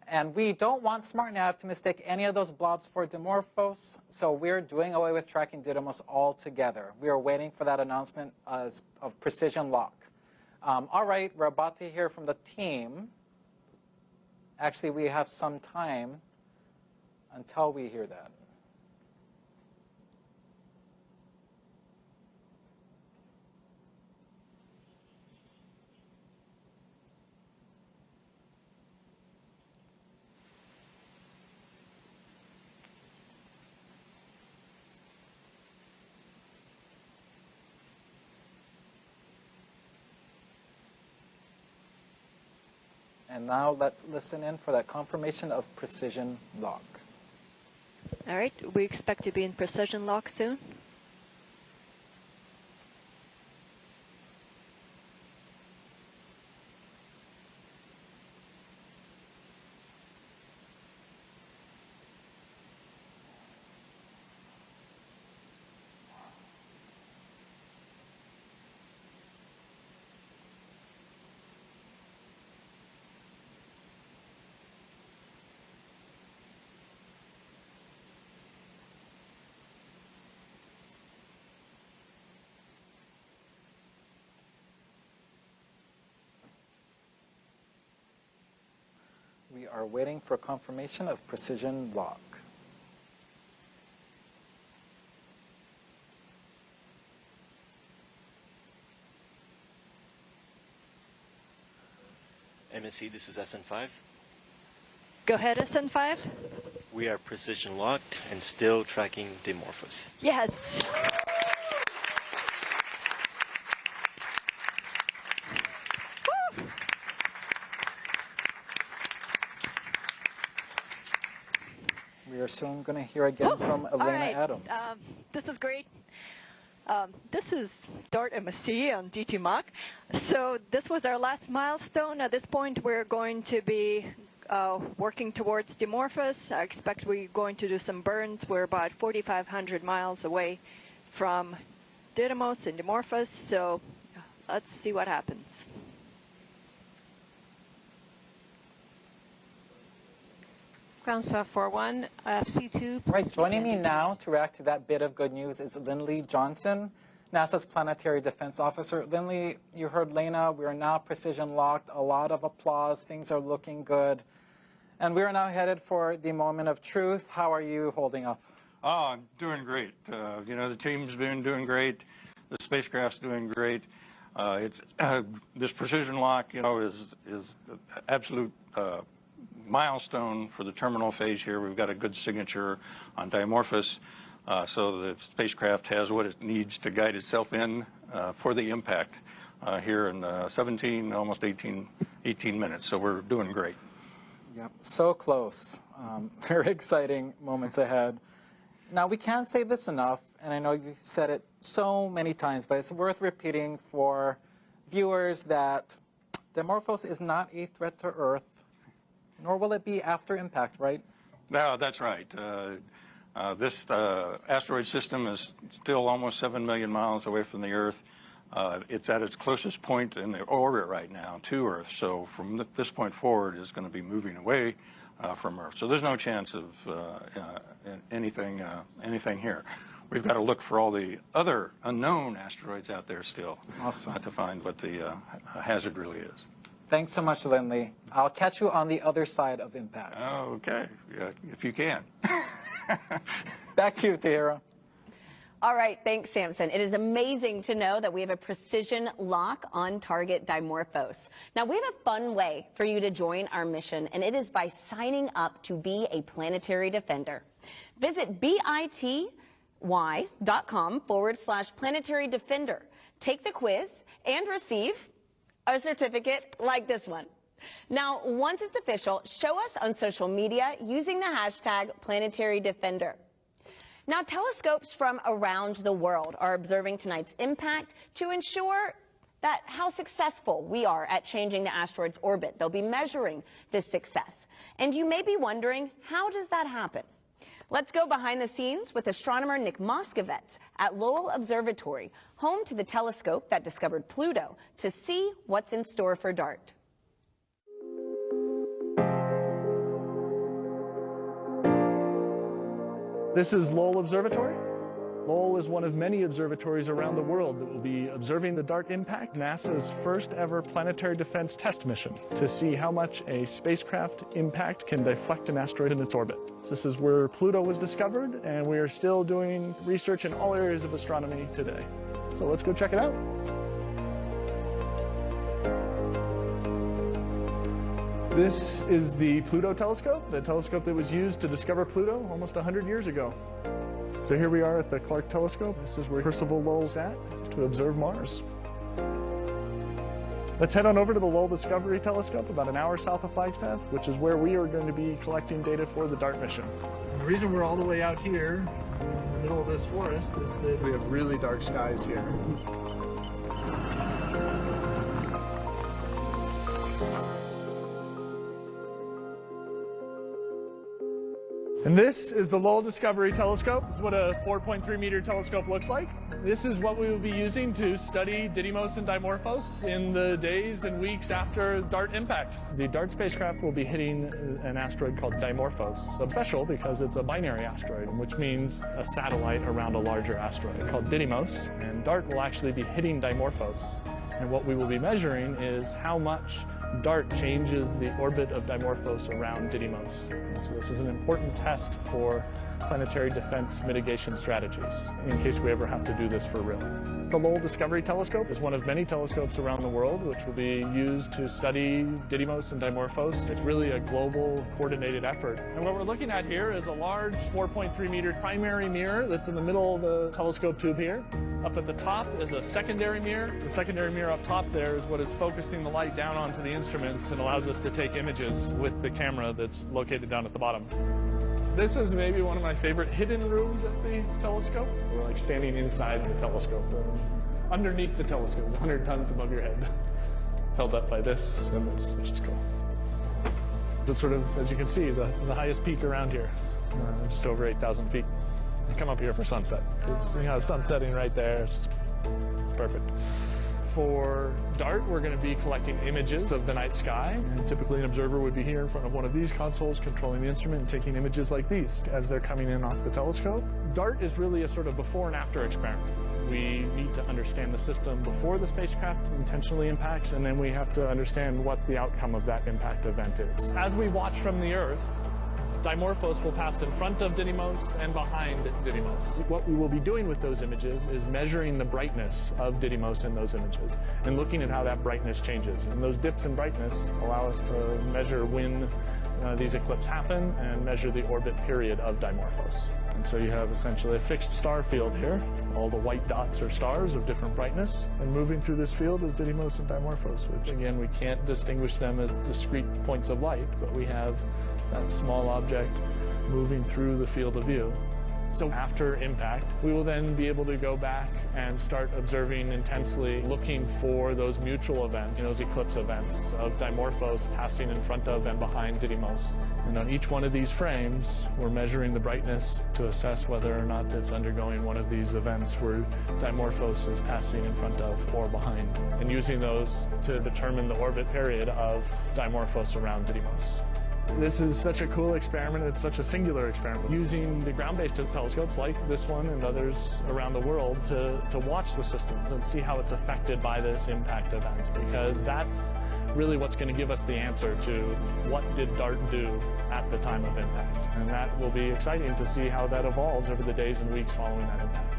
And we don't want SmartNav to mistake any of those blobs for Dimorphos, so we're doing away with tracking Didymos altogether. We are waiting for that announcement of precision lock. All right, we're about to hear from the team. Actually, we have some time until we hear that. And now let's listen in for that confirmation of precision lock. All right, we expect to be in precision lock soon. We are waiting for confirmation of precision lock. MSC, this is SN5. Go ahead, SN5. We are precision locked and still tracking Dimorphos. Yes. We are soon going to hear again from Elena Adams. This is great. This is DART MSC on DT Mach. So this was our last milestone. At this point, we're going to be working towards Dimorphos. I expect we're going to do some burns. We're about 4,500 miles away from Didymos and Dimorphos. So let's see what happens. Ground staff 41, FC2. Right, joining me now to react to that bit of good news is Lindley Johnson, NASA's Planetary Defense Officer. Lindley, you heard Lena, we are now precision locked, a lot of applause, things are looking good. And we are now headed for the moment of truth. How are you holding up? Oh, I'm doing great. You know, the team's been doing great. The spacecraft's doing great. This precision lock, you know, is absolute milestone for the terminal phase here. We've got a good signature on Dimorphos, so the spacecraft has what it needs to guide itself in for the impact here in 17, almost 18 minutes. So we're doing great. Yep, so close. Very exciting moments ahead. Now, we can't say this enough, and I know you've said it so many times, but it's worth repeating for viewers that Dimorphos is not a threat to Earth, nor will it be after impact, right? No, that's right. This asteroid system is still almost 7 million miles away from the Earth. It's at its closest point in the orbit right now to Earth. So from this point forward, it's going to be moving away from Earth. So there's no chance of anything here. We've got to look for all the other unknown asteroids out there still to find what the hazard really is. Thanks so much, Lindley. I'll catch you on the other side of impact. Okay, yeah, if you can. Back to you, Tahira. All right, thanks, Samson. It is amazing to know that we have a precision lock on target Dimorphos. Now, we have a fun way for you to join our mission, and it is by signing up to be a planetary defender. Visit bity.com/planetary defender. Take the quiz and receive a certificate like this one. Now, once it's official, show us on social media using the hashtag Planetary Defender. Now, telescopes from around the world are observing tonight's impact to ensure that how successful we are at changing the asteroid's orbit. They'll be measuring this success. And you may be wondering, how does that happen? Let's go behind the scenes with astronomer Nick Moskovitz at Lowell Observatory, home to the telescope that discovered Pluto, to see what's in store for DART. This is Lowell Observatory. Lowell is one of many observatories around the world that will be observing the DART impact, NASA's first ever planetary defense test mission, to see how much a spacecraft impact can deflect an asteroid in its orbit. This is where Pluto was discovered, and we are still doing research in all areas of astronomy today. So let's go check it out. This is the Pluto Telescope, the telescope that was used to discover Pluto almost 100 years ago. So here we are at the Clark Telescope. This is where Percival Lowell sat to observe Mars. Let's head on over to the Lowell Discovery Telescope, about an hour south of Flagstaff, which is where we are going to be collecting data for the DART mission. The reason we're all the way out here in the middle of this forest is that we have really dark skies here. And this is the Lowell Discovery Telescope. This is what a 4.3 meter telescope looks like. This is what we will be using to study Didymos and Dimorphos in the days and weeks after DART impact. The DART spacecraft will be hitting an asteroid called Dimorphos. It's special because it's a binary asteroid, which means a satellite around a larger asteroid called Didymos. And DART will actually be hitting Dimorphos. And what we will be measuring is how much DART changes the orbit of Dimorphos around Didymos. So this is an important test for planetary defense mitigation strategies in case we ever have to do this for real. The Lowell Discovery Telescope is one of many telescopes around the world which will be used to study Didymos and Dimorphos. It's really a global coordinated effort. And what we're looking at here is a large 4.3 meter primary mirror that's in the middle of the telescope tube here. Up at the top is a secondary mirror. The secondary mirror up top there is what is focusing the light down onto the instruments and allows us to take images with the camera that's located down at the bottom. This is maybe one of my favorite hidden rooms at the telescope. We're like standing inside the telescope, underneath the telescope, 100 tons above your head, held up by this and this, which is cool. It's sort of, as you can see, the highest peak around here, just over 8,000 feet. I come up here for sunset, because you have sun setting right there. It's perfect. For DART, we're going to be collecting images of the night sky. And typically an observer would be here in front of one of these consoles controlling the instrument and taking images like these as they're coming in off the telescope. DART is really a sort of before and after experiment. We need to understand the system before the spacecraft intentionally impacts, and then we have to understand what the outcome of that impact event is. As we watch from the Earth, Dimorphos will pass in front of Didymos and behind Didymos. What we will be doing with those images is measuring the brightness of Didymos in those images and looking at how that brightness changes. And those dips in brightness allow us to measure when these eclipses happen and measure the orbit period of Dimorphos. And so you have essentially a fixed star field here. All the white dots are stars of different brightness. And moving through this field is Didymos and Dimorphos, which again, we can't distinguish them as discrete points of light, but we have that small object moving through the field of view. So after impact, we will then be able to go back and start observing intensely, looking for those mutual events, those eclipse events of Dimorphos passing in front of and behind Didymos. And on each one of these frames, we're measuring the brightness to assess whether or not it's undergoing one of these events where Dimorphos is passing in front of or behind, and using those to determine the orbit period of Dimorphos around Didymos. This is such a cool experiment. It's such a singular experiment. Using the ground-based telescopes like this one and others around the world to watch the system and see how it's affected by this impact event, because that's really what's going to give us the answer to what did DART do at the time of impact. And that will be exciting to see how that evolves over the days and weeks following that impact.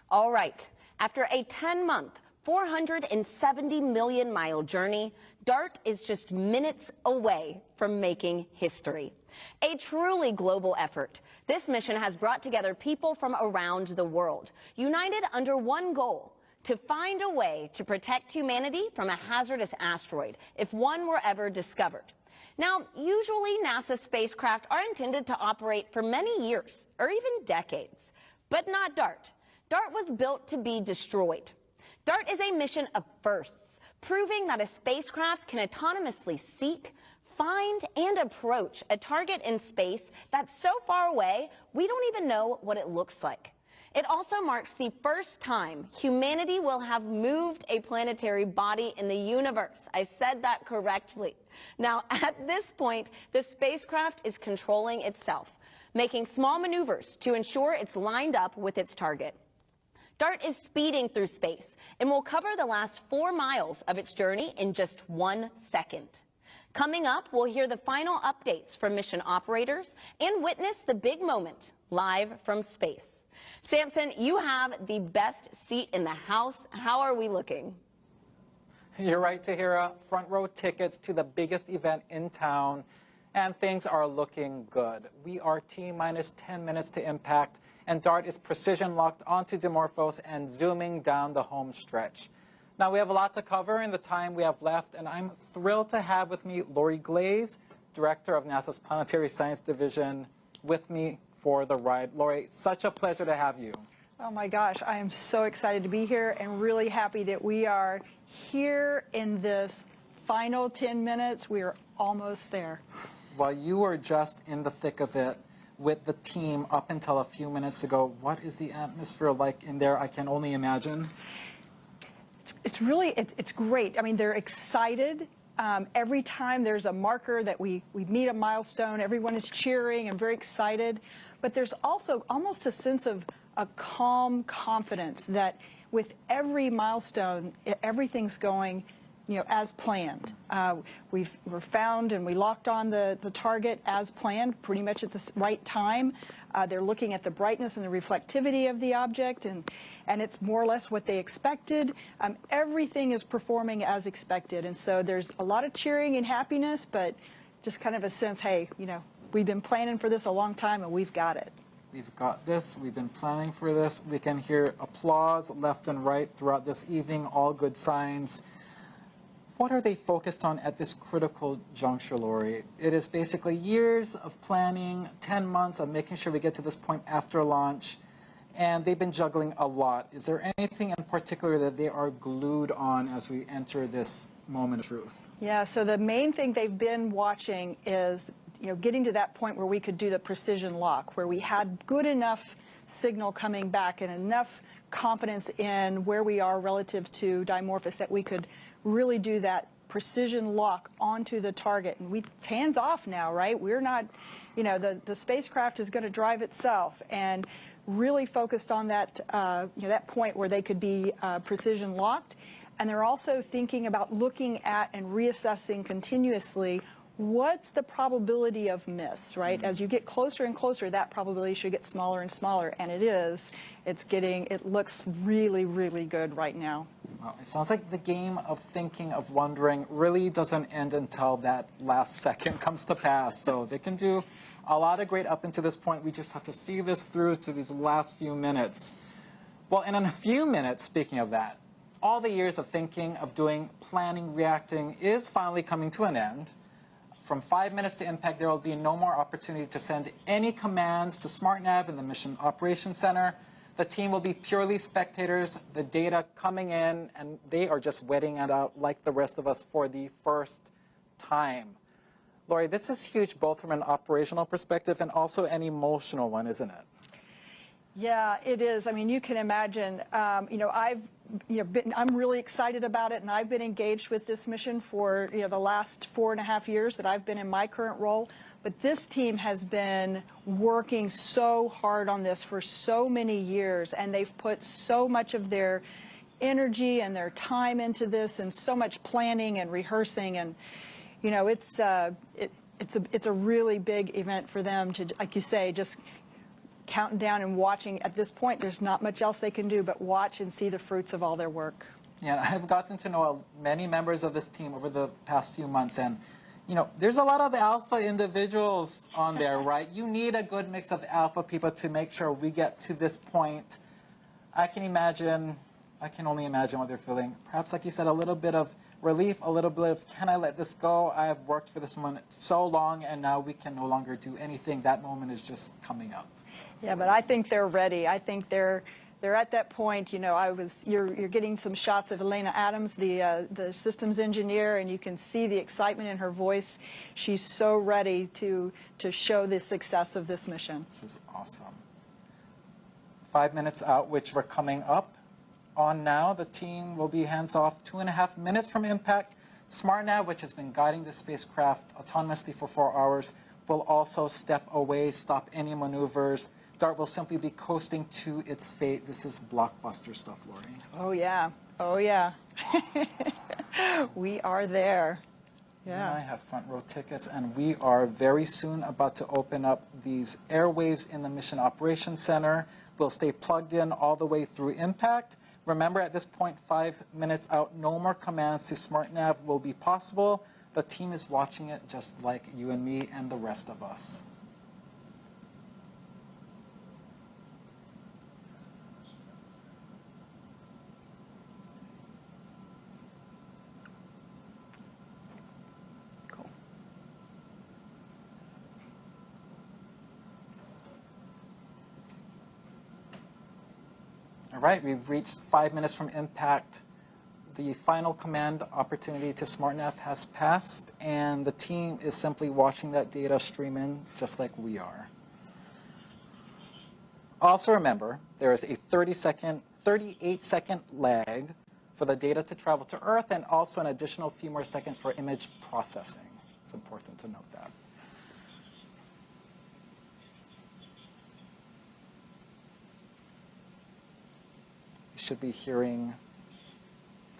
All right. After a 10-month, 470 million mile journey, DART is just minutes away from making history. A truly global effort, this mission has brought together people from around the world, united under one goal: to find a way to protect humanity from a hazardous asteroid if one were ever discovered. Now, usually NASA spacecraft are intended to operate for many years or even decades, but not DART. DART was built to be destroyed. DART is a mission of firsts, proving that a spacecraft can autonomously seek, find, and approach a target in space that's so far away we don't even know what it looks like. It also marks the first time humanity will have moved a planetary body in the universe. I said that correctly. Now, at this point, the spacecraft is controlling itself, making small maneuvers to ensure it's lined up with its target. DART is speeding through space and will cover the last 4 miles of its journey in just 1 second. Coming up, we'll hear the final updates from mission operators and witness the big moment live from space. Samson, you have the best seat in the house. How are we looking? You're right, Tahira. Front row tickets to the biggest event in town, and things are looking good. We are T-minus 10 minutes to impact, and DART is precision locked onto Dimorphos and zooming down the home stretch. Now, we have a lot to cover in the time we have left, and I'm thrilled to have with me Lori Glaze, Director of NASA's Planetary Science Division, with me for the ride. Lori, such a pleasure to have you. Oh my gosh, I am so excited to be here and really happy that we are here in this final 10 minutes. We are almost there. Well, you were just in the thick of it with the team up until a few minutes ago. What is the atmosphere like in there? I can only imagine. It's really, it's great. I mean, they're excited. Every time there's a marker that we meet a milestone, everyone is cheering and very excited. But there's also almost a sense of a calm confidence that with every milestone, everything's going as planned. We're found and we locked on the target as planned, pretty much at the right time. They're looking at the brightness and the reflectivity of the object, and it's more or less what they expected. Everything is performing as expected, and so there's a lot of cheering and happiness, but just kind of a sense, hey, we've been planning for this a long time, and we've got it. We've got this. We've been planning for this. We can hear applause left and right throughout this evening, all good signs. What are they focused on at this critical juncture, Lori? It is basically years of planning, 10 months of making sure we get to this point after launch, and they've been juggling a lot. Is there anything in particular that they are glued on as we enter this moment of truth? Yeah, so the main thing they've been watching is getting to that point where we could do the precision lock, where we had good enough signal coming back and enough confidence in where we are relative to Dimorphos that we could really do that precision lock onto the target. And it's hands off now, right? We're not, the spacecraft is going to drive itself, and really focused on that, that point where they could be precision locked. And they're also thinking about looking at and reassessing continuously what's the probability of miss, right? Mm-hmm. As you get closer and closer, that probability should get smaller and smaller, and it is. It looks really, really good right now. Well, it sounds like the game of thinking, of wondering, really doesn't end until that last second comes to pass. So they can do a lot of great up until this point. We just have to see this through to these last few minutes. Well, and in a few minutes, speaking of that, all the years of thinking, of doing, planning, reacting is finally coming to an end. From 5 minutes to impact, there will be no more opportunity to send any commands to SmartNav in the Mission Operations Center. The team will be purely spectators, the data coming in, and they are just wetting it out like the rest of us for the first time. Lori, this is huge both from an operational perspective and also an emotional one, isn't it? Yeah, it is. I mean, you can imagine, I'm really excited about it, and I've been engaged with this mission for the last 4.5 years that I've been in my current role. But this team has been working so hard on this for so many years, and they've put so much of their energy and their time into this, and so much planning and rehearsing, and it's a really big event for them to, like you say, just counting down and watching. At this point, there's not much else they can do but watch and see the fruits of all their work. Yeah, I've gotten to know many members of this team over the past few months, and there's a lot of alpha individuals on there, right? You need a good mix of alpha people to make sure we get to this point. I can only imagine what they're feeling. Perhaps, like you said, a little bit of relief, a little bit of, can I let this go? I have worked for this one so long, and now we can no longer do anything. That moment is just coming up. Yeah, but I think they're ready. I think they're at that point. You're getting some shots of Elena Adams, the systems engineer, and you can see the excitement in her voice. She's so ready to show the success of this mission. This is awesome. 5 minutes out, which we're coming up on now. The team will be hands off 2.5 minutes from impact. SmartNav, which has been guiding the spacecraft autonomously for 4 hours, will also step away, stop any maneuvers. DART will simply be coasting to its fate. This is blockbuster stuff, Lori. Oh, yeah. Oh, yeah. We are there. Yeah. I have front row tickets, and we are very soon about to open up these airwaves in the Mission Operations Center. We'll stay plugged in all the way through impact. Remember, at this point, 5 minutes out, no more commands to SmartNav will be possible. The team is watching it just like you and me and the rest of us. All right, we've reached 5 minutes from impact. The final command opportunity to SmartNav has passed, and the team is simply watching that data stream in just like we are. Also remember, there is a 38-second lag for the data to travel to Earth, and also an additional few more seconds for image processing. It's important to note that. Should be hearing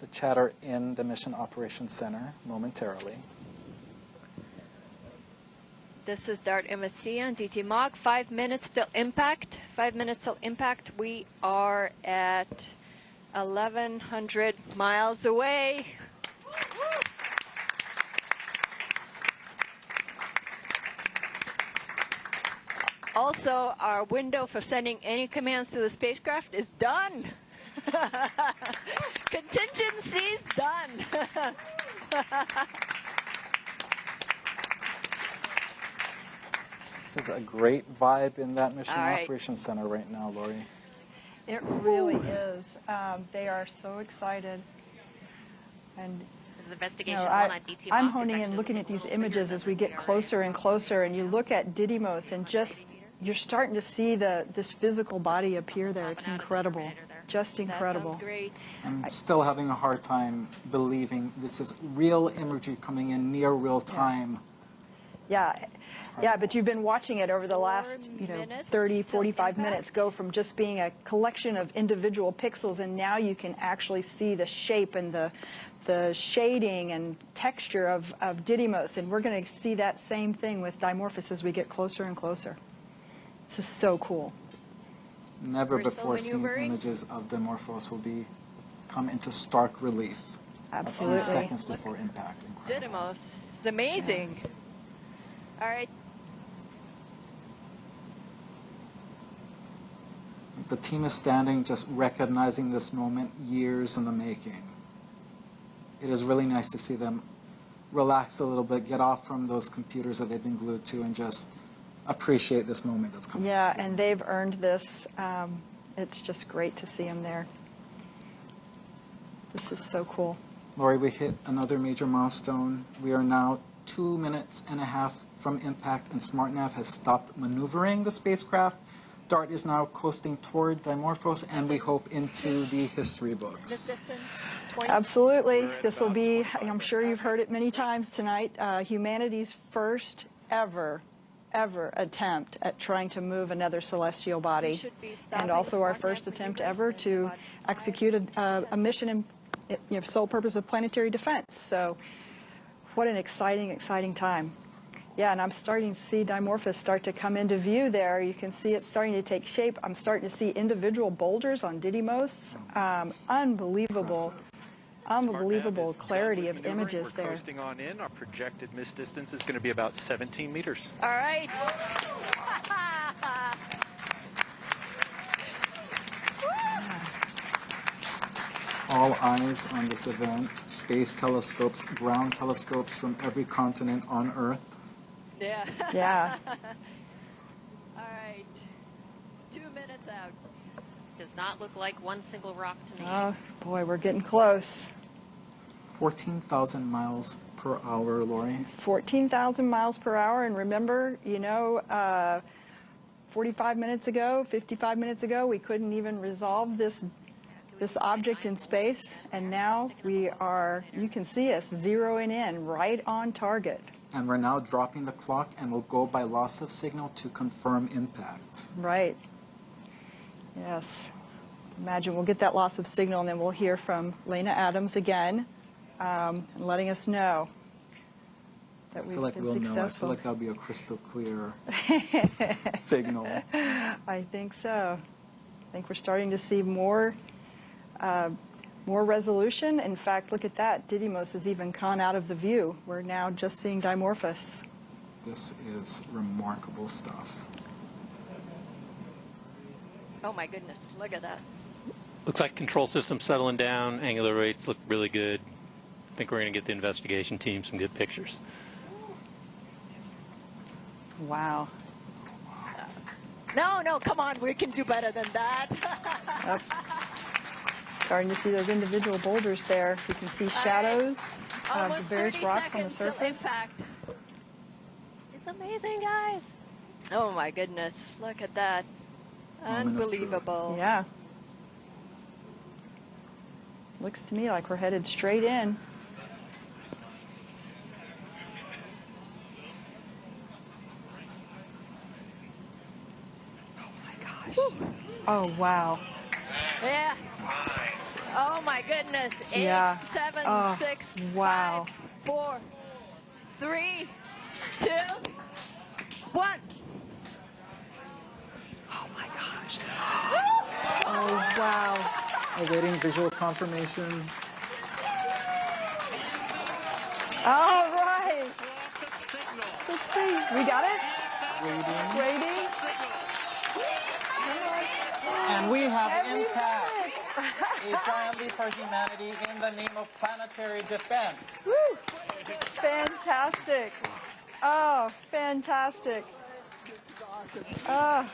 the chatter in the Mission Operations Center momentarily. This is DART MSC on DT Mach. 5 minutes till impact. 5 minutes till impact. We are at 1,100 miles away. Also, our window for sending any commands to the spacecraft is done. Contingency's done. This is a great vibe in that Mission Operations Center right now, Lori. It really is. They are so excited. And investigation I'm honing in looking at these images as we get closer and closer, and you look at Didymos and just you're starting to see this physical body appear there. It's incredible. Just incredible. Great. I'm still having a hard time believing this is real imagery coming in near real time. Yeah, but you've been watching it over the last 30, 45 minutes go from just being a collection of individual pixels, and now you can actually see the shape and the shading and texture of Didymos, and we're going to see that same thing with Dimorphos as we get closer and closer. This is so cool. Never before seen images of Dimorphos will come into stark relief. Absolutely. A few seconds before impact. Didymos. It's amazing. Yeah. All right. The team is standing just recognizing this moment years in the making. It is really nice to see them relax a little bit, get off from those computers that they've been glued to, and just appreciate this moment that's coming. Yeah, and they've earned this. It's just great to see them there. This is so cool. Lori, we hit another major milestone. We are now 2.5 minutes from impact, and SmartNav has stopped maneuvering the spacecraft. DART is now coasting toward Dimorphos, and we hope into the history books. Absolutely. This will be, I'm sure you've heard it many times tonight, humanity's first ever attempt at trying to move another celestial body, and also our first attempt ever to execute a mission in sole purpose of planetary defense. So what an exciting time. Yeah, and I'm starting to see Dimorphos start to come into view there. You can see it starting to take shape. I'm starting to see individual boulders on Didymos. Unbelievable clarity of images there. We're coasting on in. Our projected miss distance is going to be about 17 meters. All right. All eyes on this event. Space telescopes, ground telescopes from every continent on Earth. Yeah. Yeah. All right. 2 minutes out. Does not look like one single rock to me. Oh, boy, we're getting close. 14,000 miles per hour, Lori. 14,000 miles per hour, and remember, 45 minutes ago, 55 minutes ago, we couldn't even resolve this object in space, and now you can see us zeroing in right on target. And we're now dropping the clock, and we'll go by loss of signal to confirm impact. Right. Yes. Imagine we'll get that loss of signal, and then we'll hear from Lena Adams again, and letting us know that we've been successful. I feel like that'll be a crystal clear signal. I think so. I think we're starting to see more resolution. In fact, look at that. Didymos has even gone out of the view. We're now just seeing Dimorphos. This is remarkable stuff. Oh my goodness, look at that. Looks like control system's settling down. Angular rates look really good. I think we're going to get the investigation team some good pictures. Wow. No, come on, we can do better than that. Yep. Starting to see those individual boulders there. You can see shadows of the various rocks on the surface. It's amazing, guys. Oh my goodness, look at that. Unbelievable. Yeah. Looks to me like we're headed straight in. Oh my gosh. Oh wow. Yeah. Oh my goodness. 8, Yeah. 7, 6, wow. 5, 4, 3, 2, 1. Oh my gosh. Oh wow. Awaiting visual confirmation. All right. Let's see. We got it? Waiting. And we have impact. A giant leap for humanity in the name of planetary defense. Woo. Fantastic. Oh, fantastic. Oh.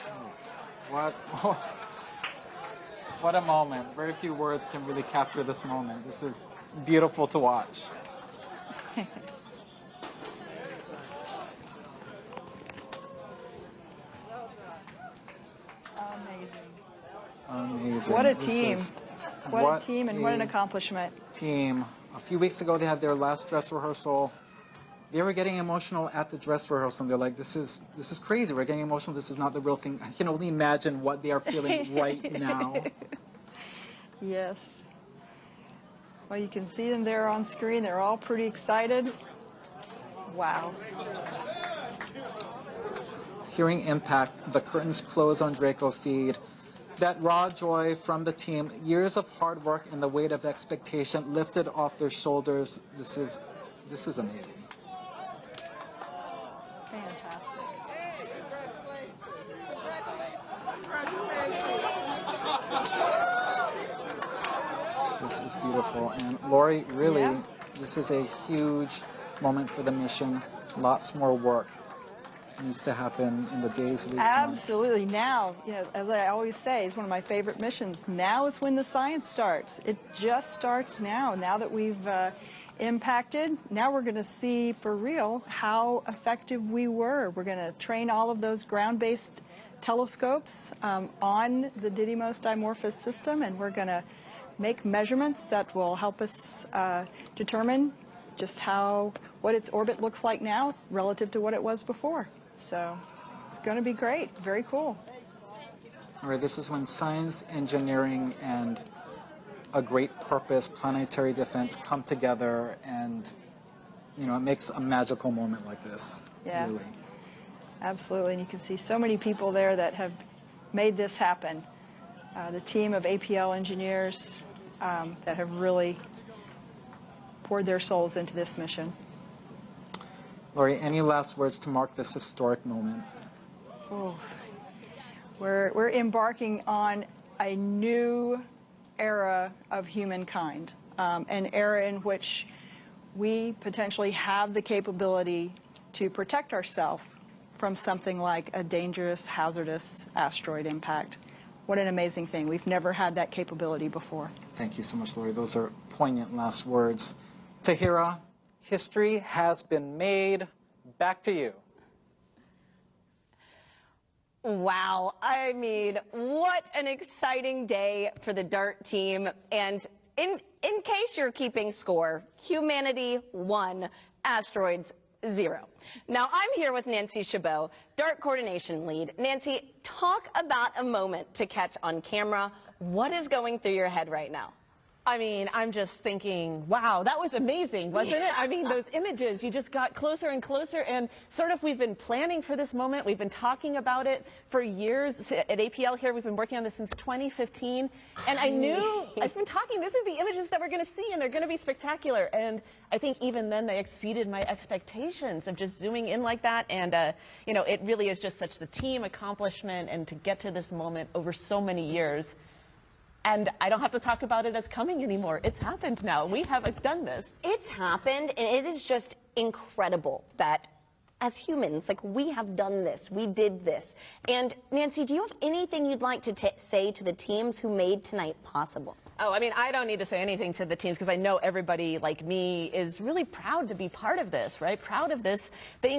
What a moment. Very few words can really capture this moment. This is beautiful to watch. Amazing. What a team. What a team and what an accomplishment. Team. A few weeks ago, they had their last dress rehearsal. They were getting emotional at the dress rehearsal. And they're like, this is crazy. We're getting emotional. This is not the real thing. I can only imagine what they are feeling right now. Yes. Well, you can see them there on screen. They're all pretty excited. Wow. Hearing impact, the curtains close on Draco feed. That raw joy from the team, years of hard work and the weight of expectation lifted off their shoulders. This is amazing. Fantastic. This is beautiful. And Lori, really, this is a huge moment for the mission. Lots more work needs to happen in the days, weeks, Absolutely. Now, as I always say, it's one of my favorite missions. Now is when the science starts. It just starts now. Now that we've impacted, now we're going to see for real how effective we were. We're going to train all of those ground-based telescopes on the Didymos Dimorphos system, and we're going to make measurements that will help us determine just what its orbit looks like now relative to what it was before. So it's going to be great. Very cool. All right, this is when science, engineering, and a great purpose, planetary defense, come together, and it makes a magical moment like this. Yeah, really. Absolutely. And you can see so many people there that have made this happen. The team of APL engineers that have really poured their souls into this mission. Lori, any last words to mark this historic moment? Oh, we're embarking on a new era of humankind, an era in which we potentially have the capability to protect ourselves from something like a dangerous, hazardous asteroid impact. What an amazing thing. We've never had that capability before. Thank you so much, Lori. Those are poignant last words. Tahira, history has been made. Back to you. Wow. I mean, what an exciting day for the DART team. And in case you're keeping score, humanity 1, asteroids 0. Now, I'm here with Nancy Chabot, DART coordination lead. Nancy, talk about a moment to catch on camera. What is going through your head right now? I mean, I'm just thinking, wow, that was amazing, wasn't it? I mean, those images, you just got closer and closer, and sort of we've been planning for this moment. We've been talking about it for years. At APL here, we've been working on this since 2015, and I knew, I've been talking, these are the images that we're going to see, and they're going to be spectacular. And I think even then they exceeded my expectations of just zooming in like that, and it really is just such the team accomplishment, and to get to this moment over so many years. And I don't have to talk about it as coming anymore. It's happened now. We have done this. It's happened, and it is just incredible that as humans, we have done this. We did this. And Nancy, do you have anything you'd like to say to the teams who made tonight possible? Oh, I mean, I don't need to say anything to the teams because I know everybody like me is really proud to be part of this, right? Proud of this thing